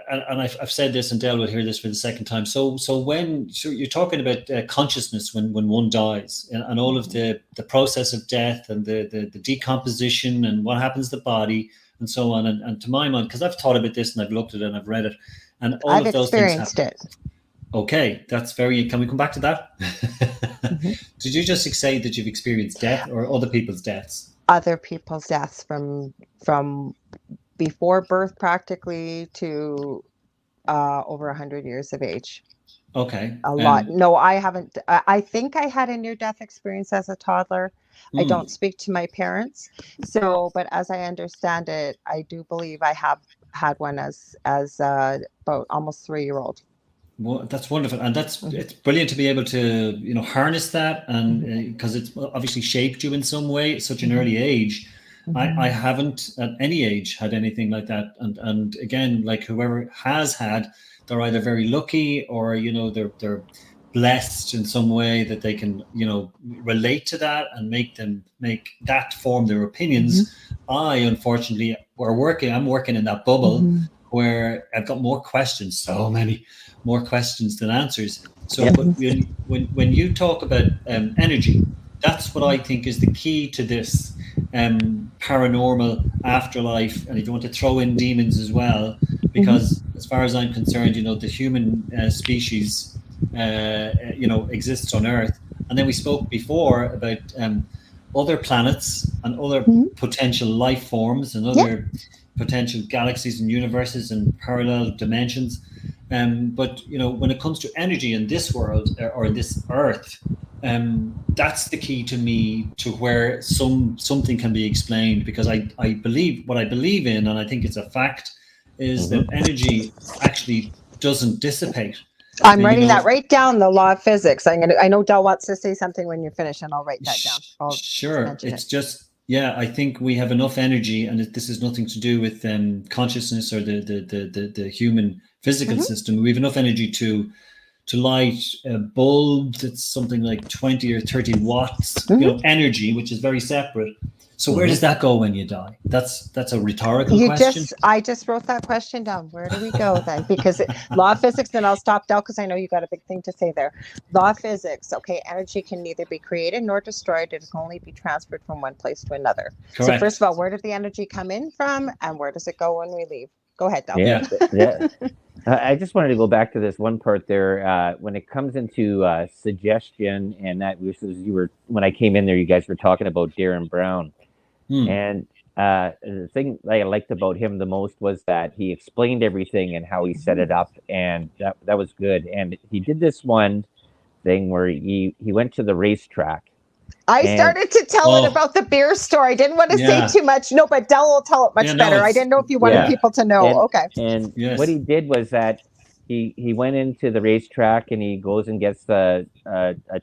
and I've said this, and Dale will hear this for the second time. So when you're talking about consciousness, when one dies, and all of the process of death, and the decomposition, and what happens to the body, and so on. And to my mind, because I've thought about this, and I've looked at it, and I've read it, and all of those things happen. I've experienced it. Okay, that's very. Can we come back to that? Did you just say that you've experienced death, or other people's deaths? Other people's deaths, from before birth practically to over 100 years of age. Okay. A lot. No, I haven't. I think I had a near-death experience as a toddler. I don't speak to my parents. So, but as I understand it, I do believe I have had one as about almost 3-year-old. Well, that's wonderful, and it's brilliant to be able to harness that, and because it's obviously shaped you in some way at such an early age. I haven't at any age had anything like that, and again, like whoever has had, they're either very lucky or they're blessed in some way that they can relate to that and make that form their opinions. I unfortunately I'm working in that bubble where I've got more questions, so many more questions than answers. So, but when you talk about energy, that's what I think is the key to this paranormal afterlife. And if you want to throw in demons as well, because as far as I'm concerned, the human species, exists on Earth. And then we spoke before about other planets and other potential life forms and other potential galaxies and universes and parallel dimensions. But when it comes to energy in this world or this Earth, that's the key to me to where something can be explained, because I believe what I believe in, and I think it's a fact, is that energy actually doesn't dissipate. I'm writing that right down, the law of physics. I know Del wants to say something when you're finished, and I'll write that down. Sure. It's just, I think we have enough energy, and this has nothing to do with consciousness or the human physical system. We have enough energy to light a bulb that's something like 20 or 30 watts, energy, which is very separate. So where does that go when you die? That's a rhetorical question. I just wrote that question down. Where do we go then? Because law of physics, and I'll stop Del because I know you got a big thing to say there. Law of physics, okay, energy can neither be created nor destroyed. It can only be transferred from one place to another. Correct. So first of all, where did the energy come in from, and where does it go when we leave? Go ahead, Del. Yeah. I just wanted to go back to this one part there. When it comes into suggestion, and that was when I came in there, you guys were talking about Darren Brown. And the thing that I liked about him the most was that he explained everything and how he set it up, and that was good. And he did this one thing where he went to the racetrack. I started to tell it about the beer store. I didn't want to say too much. No, but Del will tell it much better. I didn't know if you wanted people to know. And what he did was that he went into the racetrack and he goes and gets a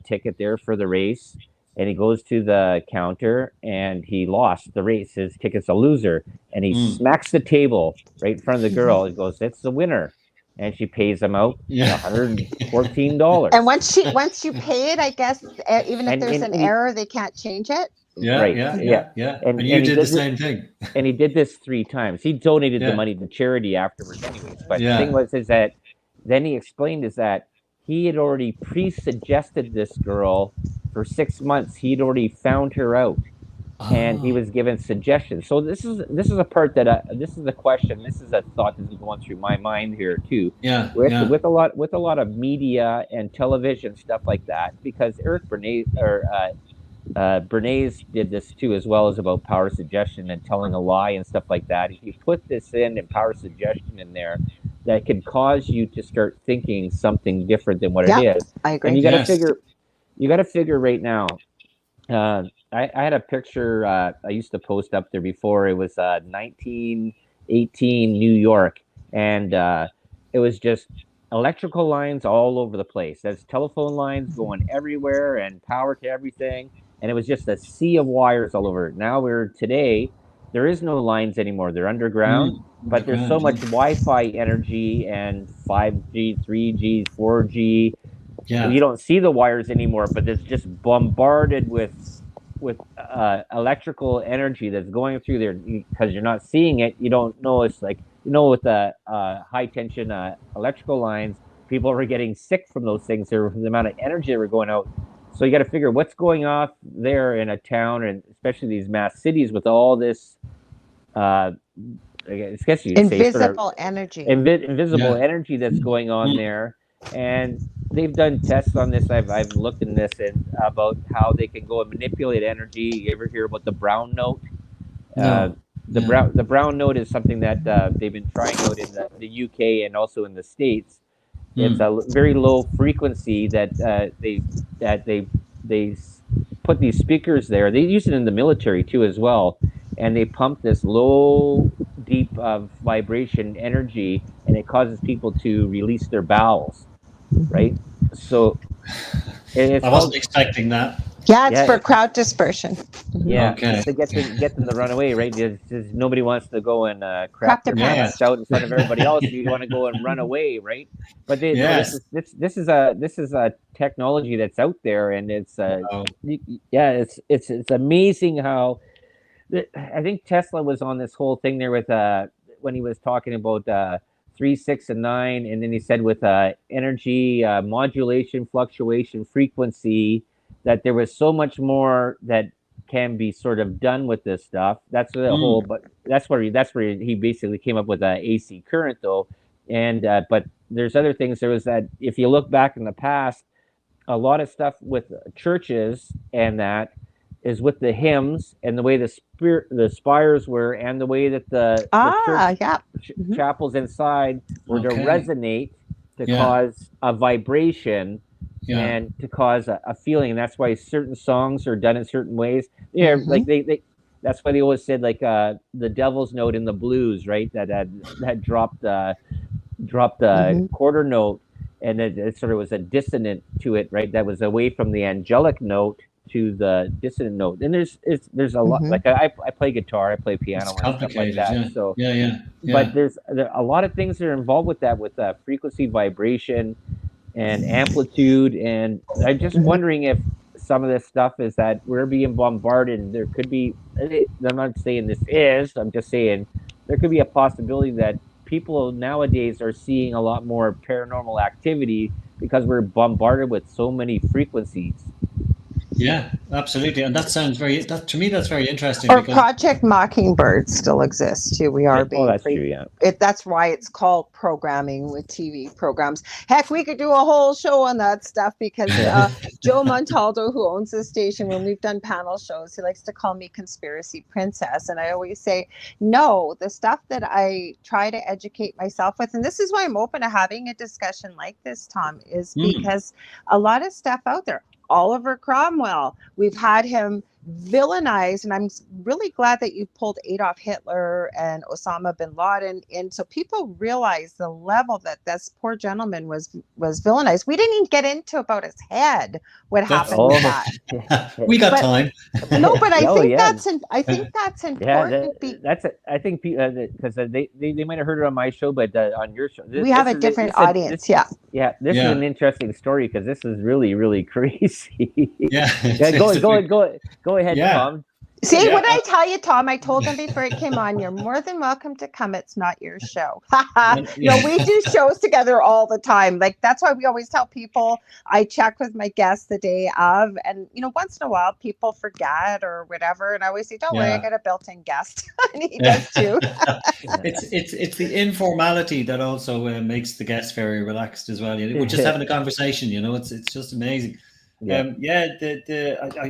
ticket there for the race. And he goes to the counter and he lost the race. His ticket's a loser. And he smacks the table right in front of the girl. He goes, "It's the winner." And she pays him out $114. And once you pay it, I guess, even if there's an error, they can't change it. Yeah. And you did the same thing. And he did this 3 times. He donated the money to charity afterwards anyways. But the thing was, is that then he explained is that he had already pre-suggested this girl for 6 months. He'd already found her out, and he was given suggestions. So this is a part that this is a question. This is a thought that's going through my mind here too. With a lot of media and television stuff like that, because Eric Bernays did this too, as well as about power suggestion and telling a lie and stuff like that. If you put this in and power suggestion in there, that could cause you to start thinking something different than what it is. I agree. And you got to figure. You got to figure right now. I had a picture I used to post up there before. It was 1918 New York, and it was just electrical lines all over the place. There's telephone lines going everywhere and power to everything, and it was just a sea of wires all over. Now today, there is no lines anymore. They're underground, but there's so much Wi-Fi energy and 5G, 3G, 4G. You don't see the wires anymore, but it's just bombarded with electrical energy that's going through there, because you're not seeing it. You don't know. It's like, with the high tension electrical lines, people are getting sick from those things. There, the amount of energy that were going out. So you got to figure what's going off there in a town, and especially these mass cities with all this. I guess you invisible energy. Invisible energy that's going on there. And they've done tests on this. I've looked in this and about how they can go and manipulate energy. You ever hear about the brown note? The brown note is something that they've been trying out in the UK and also in the States. It's a very low frequency that they put these speakers there. They use it in the military too as well, and they pump this low deep of vibration energy, and it causes people to release their bowels, right? So it's I wasn't called, expecting that. Yeah, it's yeah, for crowd dispersion. yeah, Okay. to get them to run away, right? Just nobody wants to go and Crap crap their their Yeah. pants. pants out in front of everybody else. You want to go and run away, right? But no, Yes. this is a technology that's out there, and it's Wow. yeah, it's amazing how I think Tesla was on this whole thing there with when he was talking about 3, 6, and 9, and then he said with energy modulation, fluctuation, frequency, that there was so much more that can be sort of done with this stuff. That's the whole, but that's where he basically came up with AC current though, and but there's other things. There was that if you look back in the past, a lot of stuff with churches and that is with the hymns and the way the spires were and the way that the church Yeah. chapels inside were to Okay. resonate to Yeah. cause a vibration Yeah. and to cause a feeling, and that's why certain songs are done in certain ways. Yeah, like they that's why they always said like the devil's note in the blues, right? That dropped the quarter note, and it sort of was a dissonant to it, right? That was away from the angelic note to the dissonant note. And there's a lot, like I play guitar, I play piano, It's and stuff like complicated. that. Yeah. So Yeah. but there a lot of things that are involved with that, with frequency, vibration, and amplitude. And I'm just wondering if some of this stuff is that we're being bombarded, and there could be, I'm not saying this is, I'm just saying there could be a possibility that people nowadays are seeing a lot more paranormal activity because we're bombarded with so many frequencies. Yeah, absolutely. And that sounds to me, that's very interesting. Or because Project Mockingbird still exists too. We are being that's true, yeah. That's why it's called programming with TV programs. Heck, we could do a whole show on that stuff because Joe Montaldo, who owns this station, when we've done panel shows, he likes to call me Conspiracy Princess. And I always say, no, the stuff that I try to educate myself with, and this is why I'm open to having a discussion like this, Tom, is because a lot of stuff out there. Oliver Cromwell, we've had him villainized, and I'm really glad that you pulled Adolf Hitler and Osama bin Laden in, so people realize the level that this poor gentleman was villainized. We didn't even get into about his head, what happened with that. We got time. No, but I think that's important. Yeah, I think because they might have heard it on my show, but on your show, we have a different audience. This is an interesting story because this is really, really crazy. Yeah. Go ahead, Tom. See, what did I tell you, Tom? I told them before it came on, you're more than welcome to come. It's not your show. No, we do shows together all the time. Like, that's why we always tell people, I check with my guests the day of, and, once in a while people forget or whatever. And I always say, don't worry, I got a built-in guest. And he does too. It's the informality that also makes the guest very relaxed as well. We're just having a conversation, it's just amazing. I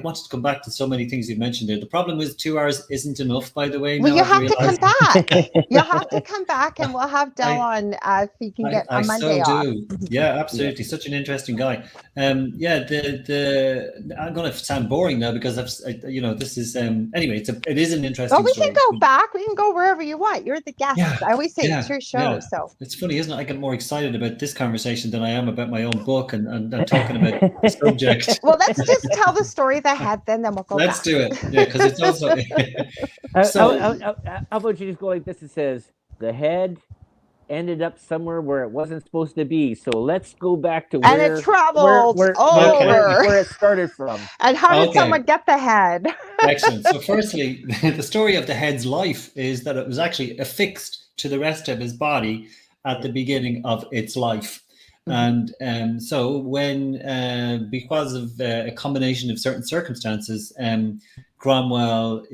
wanted to come back to so many things you've mentioned there. The problem is 2 hours isn't enough, by the way. Well, you have to come back. You have to come back, and we'll have Del on if he can get a Monday off. Yeah, absolutely. Such an interesting guy. I'm going to sound boring now because this is anyway. It is an interesting. Well, we story. can go back. We can go wherever you want. You're the guest. Yeah, I always say it's your show. Yeah. So it's funny, isn't it? I get more excited about this conversation than I am about my own book and talking about the subject. Well, let's just tell the story of the head, then we'll go Let's back. do it. Yeah, because it's also. How about you just go like this? It says the head ended up somewhere where it wasn't supposed to be. So let's go back to where it traveled where it started from. And how did someone get the head? Excellent. So firstly, the story of the head's life is that it was actually affixed to the rest of his body at the beginning of its life. And so when, because of a combination of certain circumstances, Cromwell,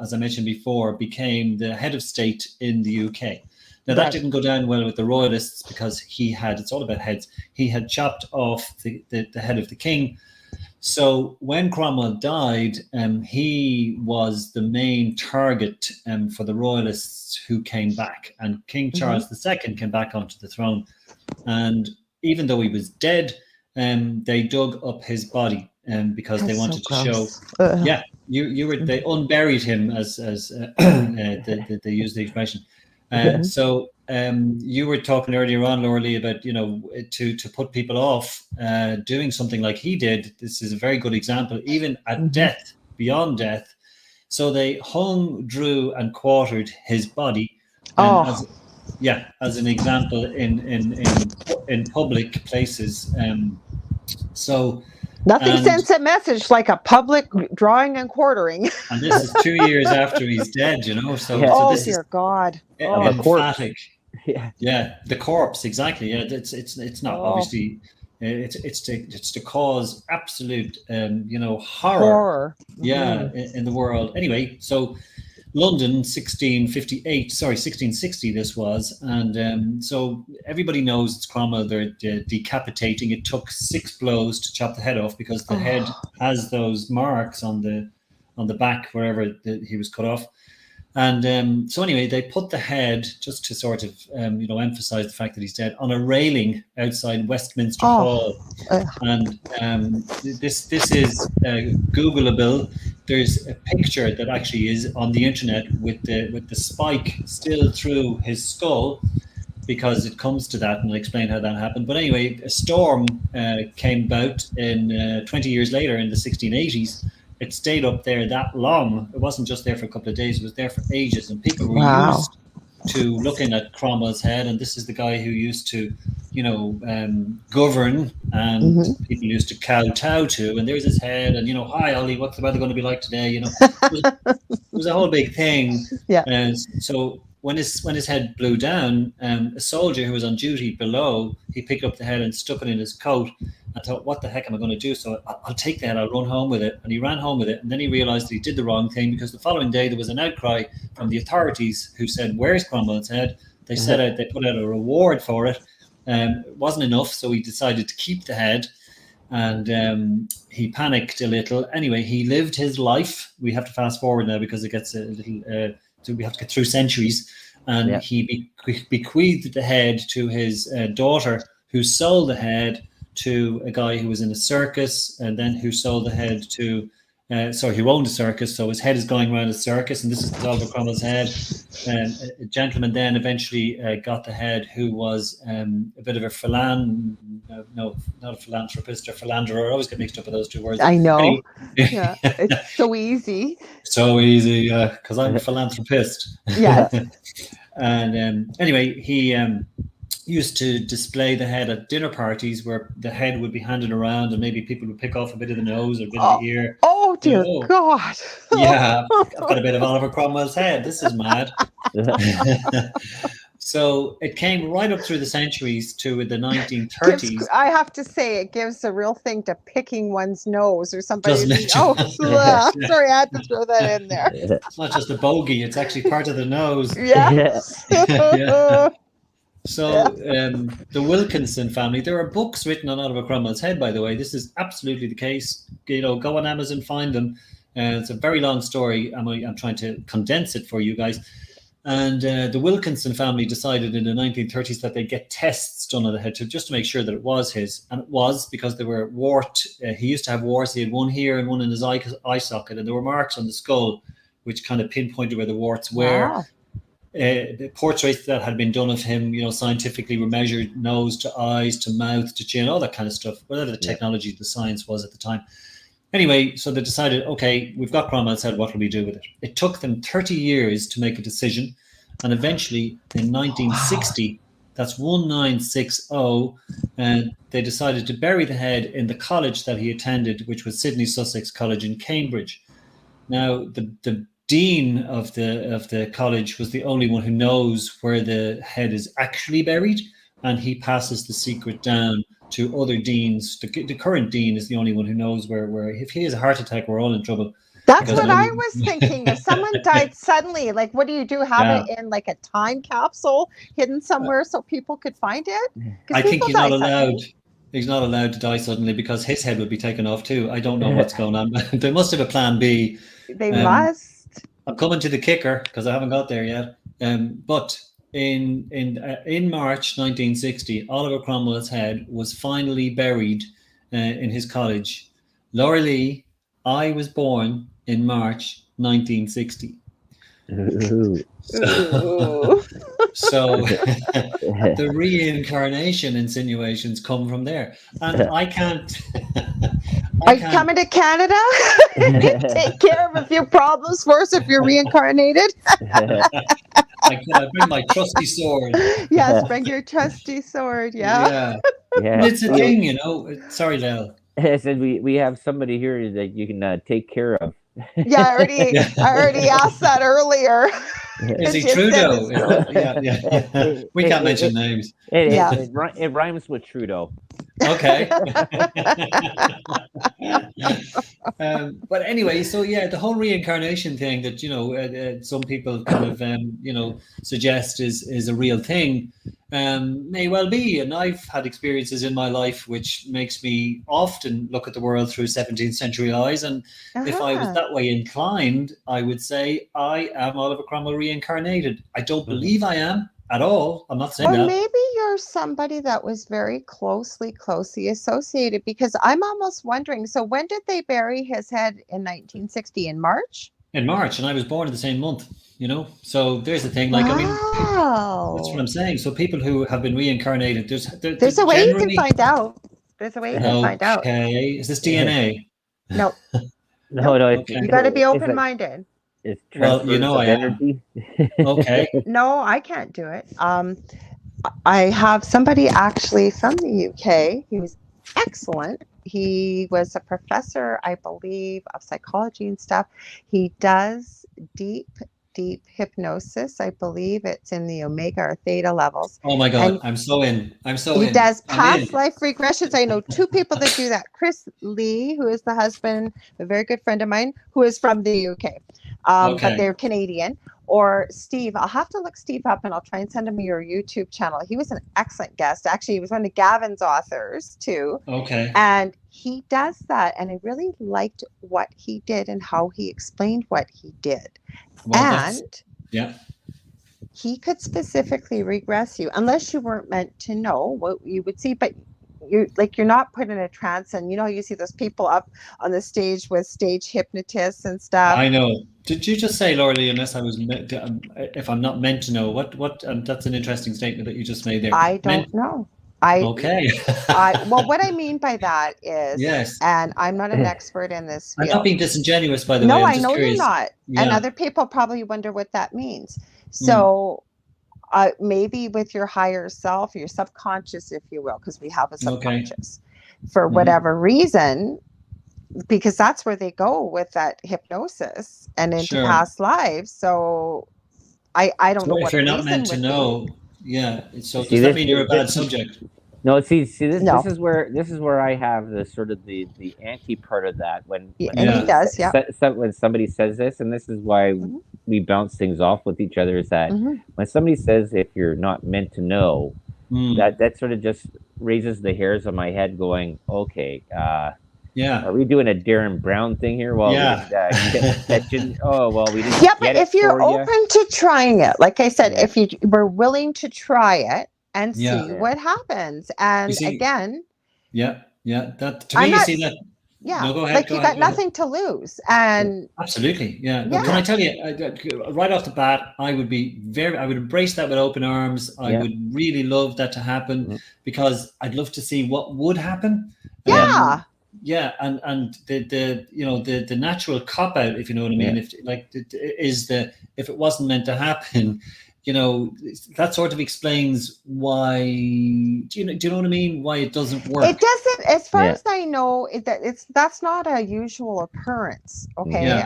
as I mentioned before, became the head of state in the UK. Now, that didn't go down well with the royalists because it's all about heads. He had chopped off the head of the king. So when Cromwell died, he was the main target for the royalists who came back. And King Charles II came back onto the throne. And even though he was dead, they dug up his body because they wanted to show. They unburied him, as they use the expression. So you were talking earlier on, Lorilei, about to put people off doing something like he did. This is a very good example, even at death, beyond death. So they hung, drew, and quartered his body, as an example in public places. So. Nothing sends a message like a public drawing and quartering. And this is 2 years after he's dead, So, so this dear God! Emphatic. Yeah, the corpse, exactly. Yeah, it's not obviously. It's to cause absolute horror. Yeah, in the world. Anyway, so London, 1660 this was, and so everybody knows it's Cromwell. They're decapitating. It took 6 blows to chop the head off because the head has those marks on the back wherever he was cut off. And so anyway, they put the head, just to sort of emphasize the fact that he's dead, on a railing outside Westminster Hall. And this is Googleable. There's a picture that actually is on the internet with the spike still through his skull, because it comes to that, and I'll explain how that happened. But anyway, a storm came about in 20 years later in the 1680s. It stayed up there that long. It wasn't just there for a couple of days. It was there for ages. And people were used to looking at Cromwell's head. And this is the guy who used to, govern, and people used to kowtow to. And there's his head. And, hi, Ollie, what's the weather going to be like today? It was a whole big thing. Yeah. And so when his head blew down, a soldier who was on duty below, he picked up the head and stuck it in his coat. I thought, what the heck am I going to do? So I'll take the head, I'll run home with it. And he ran home with it. And then he realized that he did the wrong thing, because the following day there was an outcry from the authorities who said, where's Cromwell's head? They they put out a reward for it. It wasn't enough, so he decided to keep the head. And he panicked a little. Anyway, he lived his life. We have to fast forward now because it gets a little... So we have to get through centuries. And he bequeathed the head to his daughter, who sold the head to a guy who was in a circus, and then who sold the head to who owned a circus. So his head is going around a circus, and this is Oliver Cromwell's head. A gentleman then eventually got the head, who was a bit of a not a philanthropist or philanderer. I always get mixed up with those two words. I know. Anyway. Yeah, it's so easy. So easy, because I'm a philanthropist. Yeah. And anyway, he used to display the head at dinner parties, where the head would be handed around, and maybe people would pick off a bit of the nose or a bit of the ear. Oh dear God! Yeah, I've got a bit of Oliver Cromwell's head. This is mad. So it came right up through the centuries to the 1930s. I have to say, it gives a real thing to picking one's nose or somebody. Sorry, I had to throw that in there. It's not just a bogey; it's actually part of the nose. Yeah. Yeah. So the Wilkinson family, there are books written on Oliver Cromwell's head, by the way. This is absolutely the case. Go on Amazon, find them. It's a very long story. I'm trying to condense it for you guys. And the Wilkinson family decided in the 1930s that they'd get tests done on the head just to make sure that it was his. And it was, because they were warped. He used to have warts. He had one here and one in his eye socket. And there were marks on the skull which kind of pinpointed where the warts were. Wow. The portraits that had been done of him, scientifically were measured nose to eyes to mouth to chin, all that kind of stuff, whatever the technology, the science was at the time. Anyway, so they decided, okay, we've got Cromwell's head, what will we do with it? It took them 30 years to make a decision. And eventually in 1960, that's 1960, they decided to bury the head in the college that he attended, which was Sidney Sussex College in Cambridge. Now, the dean of the college was the only one who knows where the head is actually buried, and he passes the secret down to other deans. The current dean is the only one who knows where if he has a heart attack, we're all in trouble. That's what I was thinking. If someone died suddenly, like, what do you do? Have it in like a time capsule hidden somewhere so people could find it? I think he's not allowed. He's not allowed to die suddenly, because his head would be taken off too. I don't know what's going on. They must have a plan B. They must. I'm coming to the kicker, because I haven't got there yet. But in March 1960, Oliver Cromwell's head was finally buried in his college. Lorilei, I was born in March 1960. So the reincarnation insinuations come from there, and I can't. Are you coming to Canada? Take care of a few problems for us if you're reincarnated. I bring my trusty sword. Yes, bring your trusty sword. Yeah. But it's a thing, you know. Sorry, Lel. I said we have somebody here that you can take care of. Yeah, I already asked that earlier. Is he Trudeau? Yeah. We can't mention names. It rhymes with Trudeau. Okay. But anyway, so yeah, the whole reincarnation thing that, you know, some people kind of, you know, suggest is a real thing, may well be. And I've had experiences in my life which makes me often look at the world through 17th century eyes. And if I was that way inclined, I would say I am Oliver Cromwell reincarnated. I don't believe I am at all. I'm not saying that. Or maybe you're somebody that was very closely associated, because I'm almost wondering, so when did they bury his head in 1960? In March? In March, and I was born in the same month, you know? So there's the thing, like, I mean, that's what I'm saying. So people who have been reincarnated, there's a way you can find out. There's a way you can find out. Okay, is this DNA? No. No. Okay. You got to be open-minded. Well, you know I am. Okay. No, I can't do it. I have somebody actually from the UK. He was excellent. He was a professor, I believe, of psychology and stuff. He does deep hypnosis. I believe it's in the omega or theta levels. Oh my God, I'm so in. He does past life regressions. I know two people that do that. Chris Lee, who is the husband, a very good friend of mine, who is from the UK, but they're Canadian. Or Steve, I'll have to look Steve up and I'll try and send him your YouTube channel. He was an excellent guest. Actually, he was one of Gavin's authors too. Okay. And he does that. And I really liked what he did and how he explained what he did. Well, and he could specifically regress you, unless you weren't meant to know what you would see. But you're not put in a trance, and you know, you see those people up on the stage with stage hypnotists and stuff. I know. Did you just say, Lorilei, unless I was, if I'm not meant to know, what, that's an interesting statement that you just made there. I don't know. Okay. Well, what I mean by that is, yes, and I'm not an expert in this field. I'm not being disingenuous, by the way. No, I'm I know curious. You're not. Yeah. And other people probably wonder what that means. So maybe with your higher self, your subconscious, if you will, because we have a subconscious, for whatever reason, because that's where they go with that hypnosis and into past lives. So I don't know. If you're not meant to know, so does that mean you're a bad subject? No, this is where I have the sort of the anti part of that when he does, when somebody says this, and this is why we bounce things off with each other, is that when somebody says if you're not meant to know, that sort of just raises the hairs on my head, going, okay, are we doing a Darren Brown thing here? Well, we didn't, we didn't. Yeah, but if you're open to trying it, like I said, if you were willing to try it and see what happens, and again, that to me, you see that. Yeah, no, go ahead, like you got nothing to lose, and absolutely, But can I tell you, right off the bat, I would embrace that with open arms. I would really love that to happen, because I'd love to see what would happen. And the natural cop out, if you know what I mean, if it wasn't meant to happen. You know, that sort of explains why. Do you know what I mean? Why it doesn't work? It doesn't, as far as I know. That's not a usual occurrence. Okay,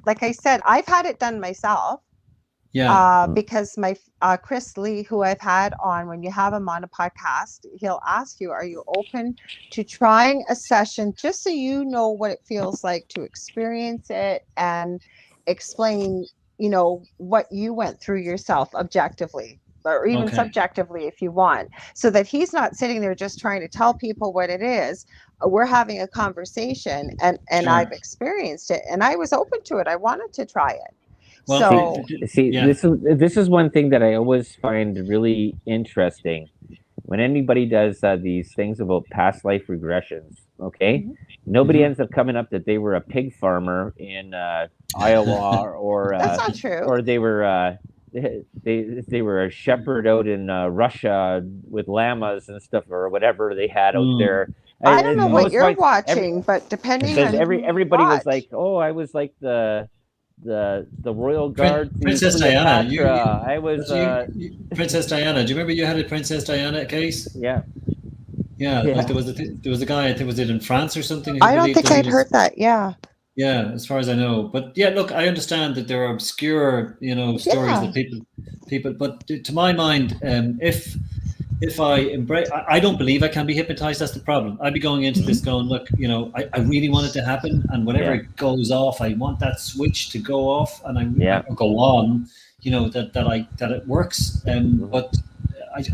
like I said, I've had it done myself. Yeah. Because my Chris Lee, who I've had on, when you have him on a podcast, he'll ask you, "Are you open to trying a session, just so you know what it feels like to experience it and explain." You know, what you went through yourself objectively, or even subjectively, if you want, so that he's not sitting there just trying to tell people what it is. We're having a conversation, and I've experienced it, and I was open to it. I wanted to try it. Well, this is one thing that I always find really interesting when anybody does these things about past life regressions. Okay, nobody ends up coming up that they were a pig farmer in Iowa, or that's not true. Or they were they were a shepherd out in Russia with llamas and stuff or whatever they had out there. I don't know what you're Points, watching, but depending on everybody was like, oh, I was like the royal guard to Princess Cleopatra. Diana. I was Princess Diana. Do you remember you had a Princess Diana case? Yeah. Like there was a guy, I think was it in France or something? I don't think I'd heard that. Yeah, as far as I know. But yeah, look, I understand that there are obscure, stories that people. But to my mind, if I embrace, I don't believe I can be hypnotized. That's the problem. I'd be going into this going, look, I really want it to happen, and whenever it goes off, I want that switch to go off, and I go on, that it works. But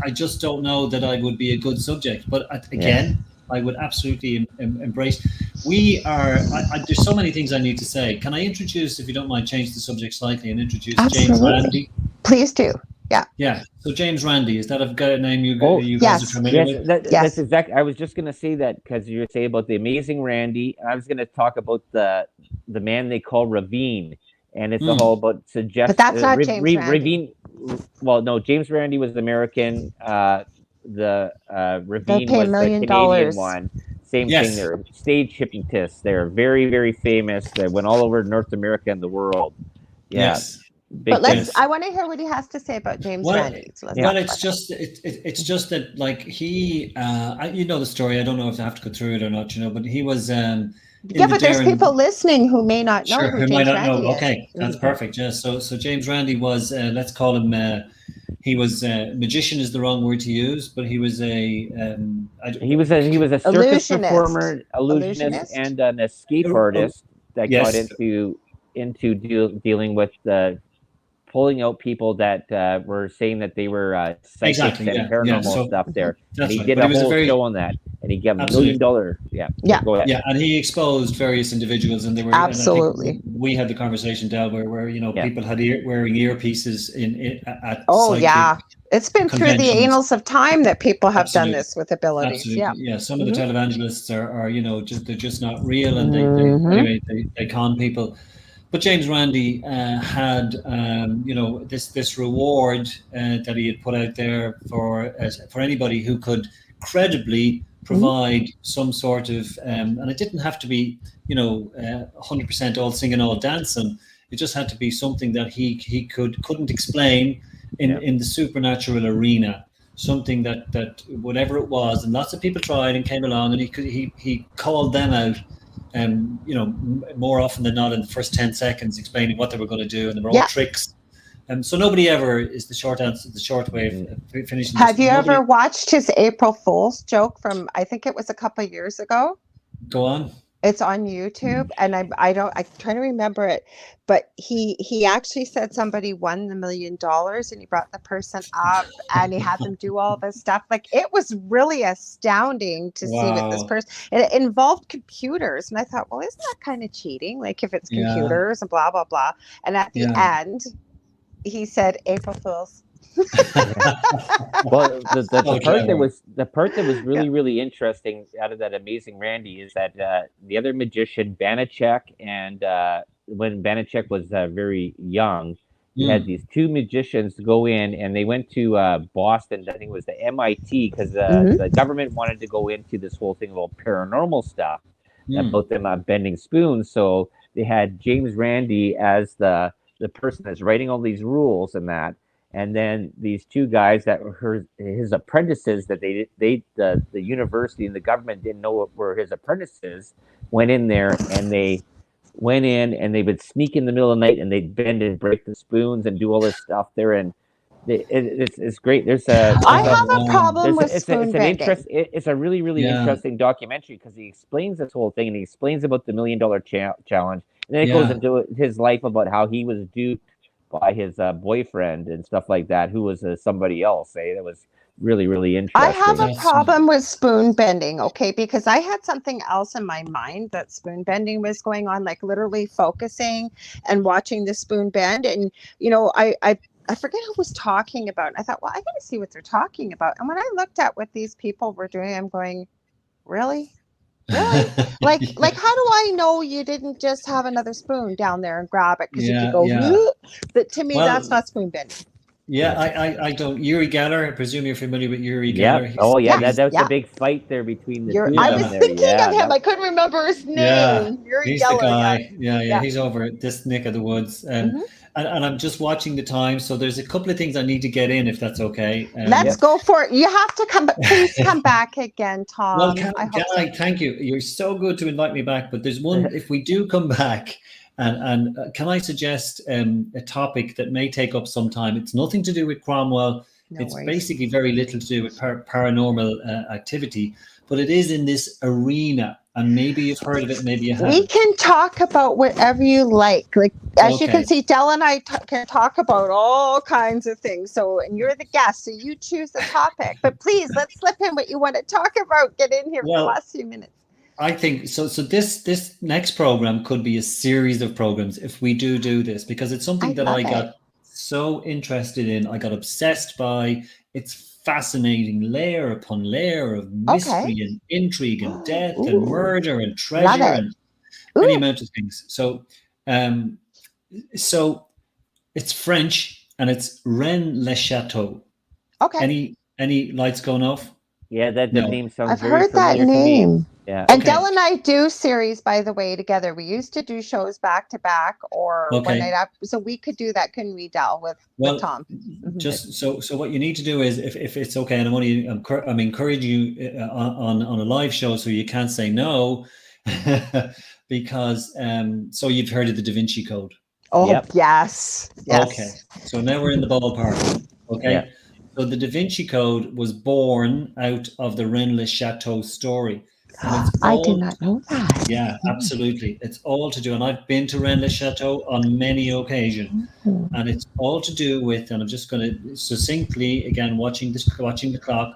I just don't know that I would be a good subject. But again, I would absolutely embrace. There's so many things I need to say. Can I introduce, if you don't mind, change the subject slightly and introduce James Randi? Please do. Yeah. Yeah. So James Randi, is that a name you guys are familiar with? That's exactly. I was just going to say that because you were saying about the amazing Randy, and I was going to talk about the man they call Ravine, and it's all about suggestion. But that's not James Randi. Ravine. Well, no, James Randi was American. The Ravine was the Canadian one. Same thing. They're stage hypnotists. They're very, very famous. They went all over North America and the world. Yeah. Yes. But I want to hear what he has to say about James Randi. So it's just that, like, he, the story. I don't know if I have to go through it or not, but he was. But there's people listening who may not know who James Randi is. Okay, that's perfect. Yeah. So James Randi was, let's call him. He was magician is the wrong word to use, but he was a circus performer, illusionist, and an escape artist that got into dealing with pulling out people that were saying that they were psychics and paranormal stuff there. And he did a whole show on that, and he got $1 million. Go ahead. And he exposed various individuals, and they were absolutely. We had the conversation, Del, where people had wearing earpieces at it's been through the annals of time that people have done this with abilities. Absolutely. Some of the televangelists are they're just not real, and they con people. But James Randi had, this reward that he had put out there for anybody who could credibly provide some sort of, and it didn't have to be, 100% all singing, all dancing. It just had to be something that he couldn't explain in the supernatural arena. Something that whatever it was, and lots of people tried and came along, and he called them out. More often than not in the first 10 seconds explaining what they were going to do, and they were all tricks. So nobody ever is the short answer, the short way of finishing. Have you ever watched his April Fool's joke from, I think it was a couple of years ago? Go on. It's on YouTube, and I'm trying to remember it, but he actually said somebody won $1 million, and he brought the person up, and he had them do all this stuff. Like, it was really astounding to see what this person. And it involved computers, and I thought, well, isn't that kind of cheating? Like, if it's computers and blah blah blah. And at the end, he said, "April Fools." Well, the part that was really interesting out of that amazing Randy is that the other magician Banachek, and when Banachek was very young, he had these two magicians go in, and they went to Boston. I think it was the MIT, because the government wanted to go into this whole thing about paranormal stuff, about them bending spoons. So they had James Randi as the person that's writing all these rules and that. And then these two guys that were his apprentices, that the university and the government didn't know were his apprentices, went in there, and they went in and they would sneak in the middle of the night, and they'd bend and break the spoons and do all this stuff there. And it's great. I have a problem with spoon bending. It's a really interesting documentary, because he explains this whole thing, and he explains about the $1 million challenge, and then it goes into his life about how he was duped by his boyfriend and stuff like that, who was somebody else. That was really interesting. I have a problem with spoon bending, because I had something else in my mind that spoon bending was going on, like literally focusing and watching the spoon bend. And, I forget who was talking about. I thought, well, I got to see what they're talking about. And when I looked at what these people were doing, I'm going, really? Really? like how do I know you didn't just have another spoon down there and grab it, because you could go but to me, that's not spoon bending. Yeah, I don't. Uri Geller, I presume you're familiar with Uri Yep. Geller. Oh yeah, Yes, that was the yeah. big fight there between the You're, two I of was them there. thinking Yeah, of him. I couldn't remember his Yeah, name. Yuri he's the Geller. guy. Yes. Yeah, he's over at this neck of the woods. Mhm. And I'm just watching the time, so there's a couple of things I need to get in, if that's okay. Let's go for it. You have to come, but please come back again, Well, Tom. I hope so. thank you. You're so good to invite me back. But there's one, if we do come back, and can I suggest a topic that may take up some time? It's nothing to do with Cromwell. No It's worries. basically very little to do with paranormal activity, but it is in this arena. And maybe you've heard of it, maybe you We haven't. can talk about whatever you like. Like, as you Okay. can see, Del and I can talk about all kinds of things. So, and you're the guest, so you choose the topic. But please, let's slip in what you want to talk about. Get in here for the Well, last few minutes. I think so. So this next program could be a series of programs if we do this, because it's something that love I got it. so interested in. I got obsessed by. It's fascinating, layer upon layer of mystery and intrigue and death and Ooh. murder and Love treasure it. and any Ooh. amount of things. So it's French and it's Rennes-le-Château. Okay. Any lights going off? yeah. That No. name sounds I've very heard that familiar to me. name. Yeah. And Okay. Del and I do series, by the way, together. We used to do shows back to back or one Okay. night up. So we could do that, couldn't we, Del, with Tom? Just so what you need to do is, if it's okay, and I'm encouraging you on a live show, so you can't say no, because so you've heard of the Da Vinci Code. Oh, Yep. yes. Yes. Okay, so now we're in the ballpark. Okay, Yeah. so the Da Vinci Code was born out of the Rennes-le-Château story. And it's I all, did not know that. Yeah, absolutely. It's all to do, and I've been to Rennes-le-Château on many occasions, and it's all to do with, and I'm just going to succinctly, again, watching the clock,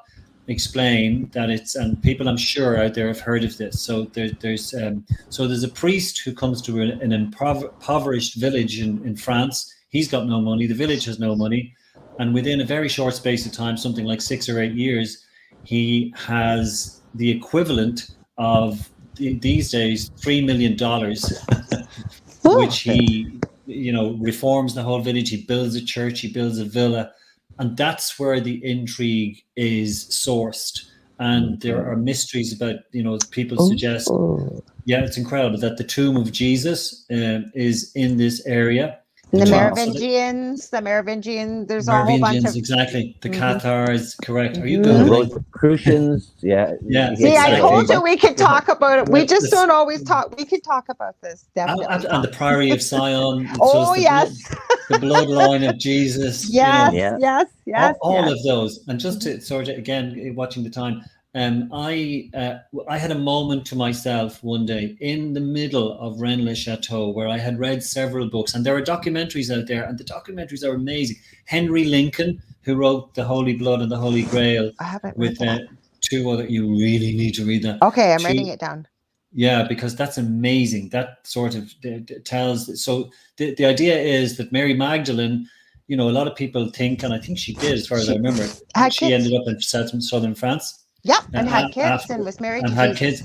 explain that it's, and people I'm sure out there have heard of this. So there's a priest who comes to an impoverished village in France. He's got no money. The village has no money. And within a very short space of time, something like 6 or 8 years, he has the equivalent of these days $3 million, which he, reforms the whole village. He builds a church, he builds a villa, and that's where the intrigue is sourced. And there are mysteries about, people suggest, yeah, it's incredible that the tomb of Jesus is in this area. And the Merovingian, there's a whole bunch of... Exactly. The Cathars, correct. Are you The Googling? Rosicrucians, yeah. See, I told exactly. you we could talk about it. We just don't always talk. We could talk about this, definitely. And the Priory of Sion. Oh, yes. The bloodline of Jesus. Yes, yes. All of those. And just to sort of, again, watching the time, I had a moment to myself one day in the middle of Rennes-le-Château where I had read several books, and there are documentaries out there, and the documentaries are amazing. Henry Lincoln, who wrote The Holy Blood and the Holy Grail, I haven't with read that. two other, you really need to read that. Okay, I'm writing it down. Yeah, because that's amazing. That sort of tells. So the idea is that Mary Magdalene, a lot of people think, and I think she did, as far as I remember, she ended up in southern France. Yeah, and had kids and was married. And had kids.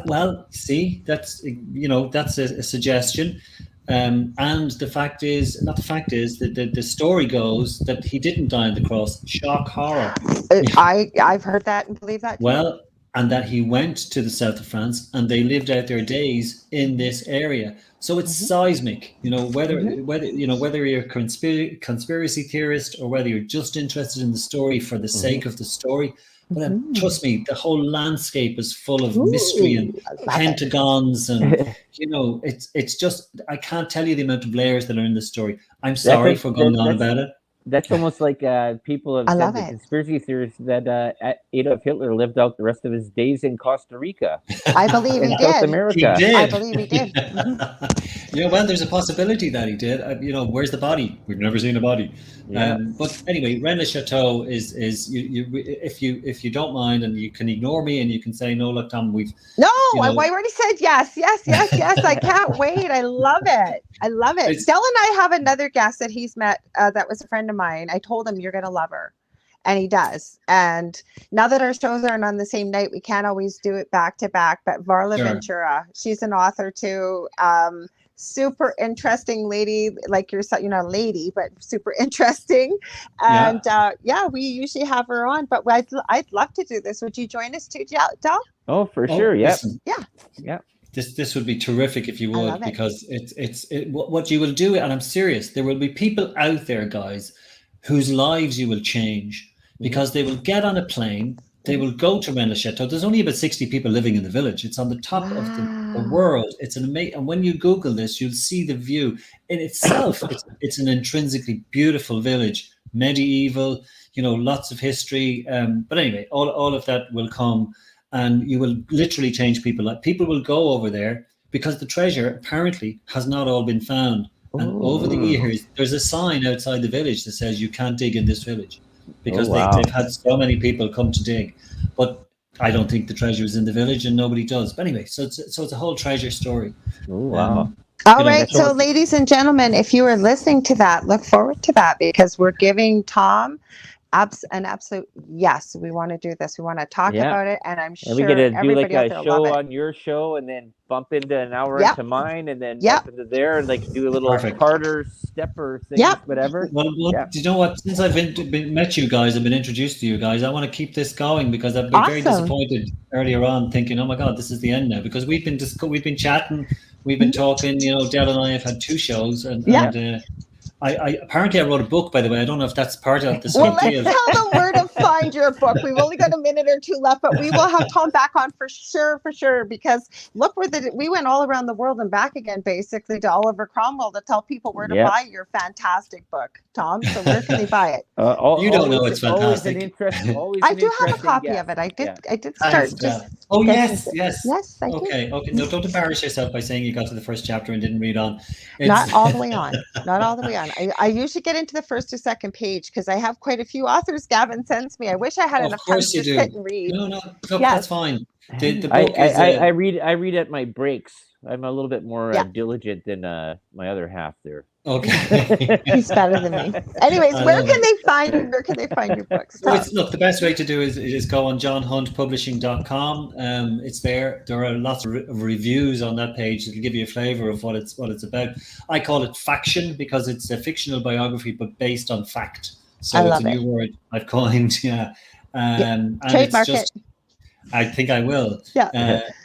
Well, see, that's a suggestion. And the fact is that the story goes that he didn't die on the cross. Shock, horror. I've heard that and believe that too. Well, and that he went to the south of France and they lived out their days in this area. So it's seismic, whether you're a conspiracy theorist or whether you're just interested in the story for the sake of the story. But trust me, the whole landscape is full of mystery and pentagons, and it's just, I can't tell you the amount of layers that are in the story. I'm sorry for going on about it. That's almost like people have said, the conspiracy theorists, that Adolf Hitler lived out the rest of his days in Costa Rica. I believe he did. South America. He did. I believe he did. Well, there's a possibility that he did. Where's the body? We've never seen a body. Yeah. But anyway, Rennes-le-Château is if you don't mind, and you can ignore me and you can say no. Look, Tom, I already said yes. I can't wait. I love it. Del and I have another guest that he's met that was a friend of mine. I told him you're gonna love her, and he does. And now that our shows aren't on the same night, we can't always do it back to back. But Varla Ventura, she's an author too. super interesting lady, like yourself. You're not a lady, but super interesting. And we usually have her on, but I'd love to do this. Would you join us too, Del? Oh, for sure. Yeah. Listen, Yeah. This would be terrific if you I would, love it. because what you will do, and I'm serious, there will be people out there, guys, whose lives you will change, because they will get on a plane, they will go to Rennes-le-Château. There's only about 60 people living in the village. It's on the top of the world. It's an amazing, and when you Google this, you'll see the view in itself. It's an intrinsically beautiful village, medieval, lots of history. But anyway, all of that will come, and you will literally change people. Like, people will go over there because the treasure apparently has not all been found. And over the years, there's a sign outside the village that says you can't dig in this village, because they've had so many people come to dig. But I don't think the treasure is in the village, and nobody does. But anyway, so it's a whole treasure story. Oh, wow. All right. So, ladies and gentlemen, if you are listening to that, look forward to that, because we're giving Tom an absolute yes. We want to do this. We want to talk about it, and I'm sure we get to do like everybody a show on your show, and then bump into an hour into mine, and then bump into there, and like do a little Carter stepper thing, whatever. Well, do you know what? Since I've met you guys, I've been introduced to you guys, I want to keep this going, because I've been very disappointed earlier on, thinking, oh my God, this is the end now, because we've been chatting, we've been talking. Del and I have had 2 shows, and I apparently I wrote a book, by the way. I don't know if that's part of the sweet deal. Let's tell them where to find your book. We've only got a minute or 2 left, but we will have Tom back on for sure. Because look, we went all around the world and back again, basically, to Oliver Cromwell to tell people where to buy your fantastic book, Tom. So where can they buy it? You don't know it's fantastic. I do have a copy of it. I did start. Yes. Yes, I do. Okay. No, don't embarrass yourself by saying you got to the first chapter and didn't read on. Not all the way on. Not all the way on. I usually get into the first or second page, because I have quite a few authors Gavin sends me. I wish I had enough time to sit and read. No, that's fine. The book is. I read at my breaks. I'm a little bit more diligent than my other half there. Okay. He's better than me. Anyways, where can they find your books? Look, the best way to do is go on johnhuntpublishing.com. It's there. There are lots of reviews on that page. It'll give you a flavor of what it's about. I call it faction, because it's a fictional biography but based on fact. So it's a new word I've coined. And trademark it. I think I will. Yeah.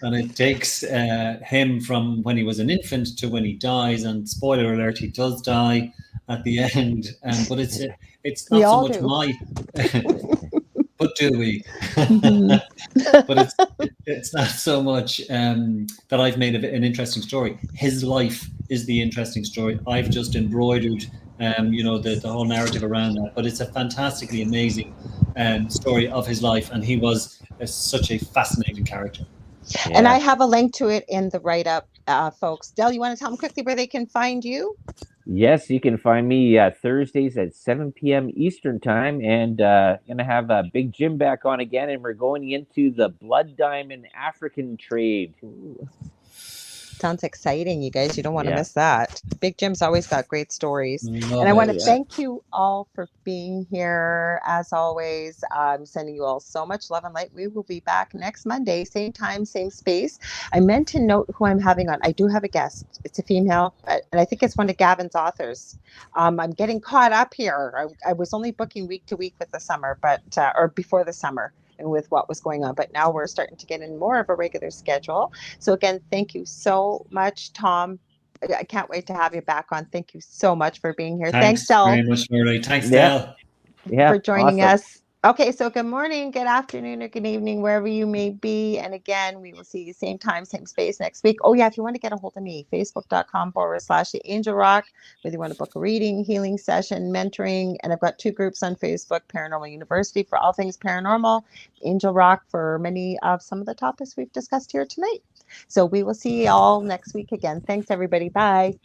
And it takes him from when he was an infant to when he dies. And spoiler alert, he does die at the end. But it's not so much my. But do we? But it's not so much that I've made an interesting story. His life is the interesting story. I've just embroidered, the whole narrative around that. But it's a fantastically amazing story of his life, and he was such a fascinating character. Yeah. And I have a link to it in the write-up, folks. Del, you want to tell them quickly where they can find you? Yes, you can find me Thursdays at 7 p.m. Eastern time, and going to have Big Jim back on again, and we're going into the blood diamond African trade. Ooh. Sounds exciting, you guys. You don't want to miss that. Big Jim's always got great stories. And I want to thank you all for being here. As always, I'm sending you all so much love and light. We will be back next Monday, same time, same space. I meant to note who I'm having on. I do have a guest. It's a female, and I think it's one of Gavin's authors. I'm getting caught up here. I was only booking week to week with the summer, or before the summer, and with what was going on. But now we're starting to get in more of a regular schedule. So again, thank you so much, Tom. I can't wait to have you back on. Thank you so much for being here. Thanks, Del. Very much, Lorilei. Thanks, Del. For joining us. Okay, so good morning, good afternoon, or good evening, wherever you may be. And again, we will see you same time, same space next week. Oh yeah, if you want to get a hold of me, facebook.com/The Angel Rock, whether you want to book a reading, healing session, mentoring. And I've got 2 groups on Facebook, Paranormal University for all things paranormal, Angel Rock for many of some of the topics we've discussed here tonight. So we will see you all next week again. Thanks, everybody. Bye.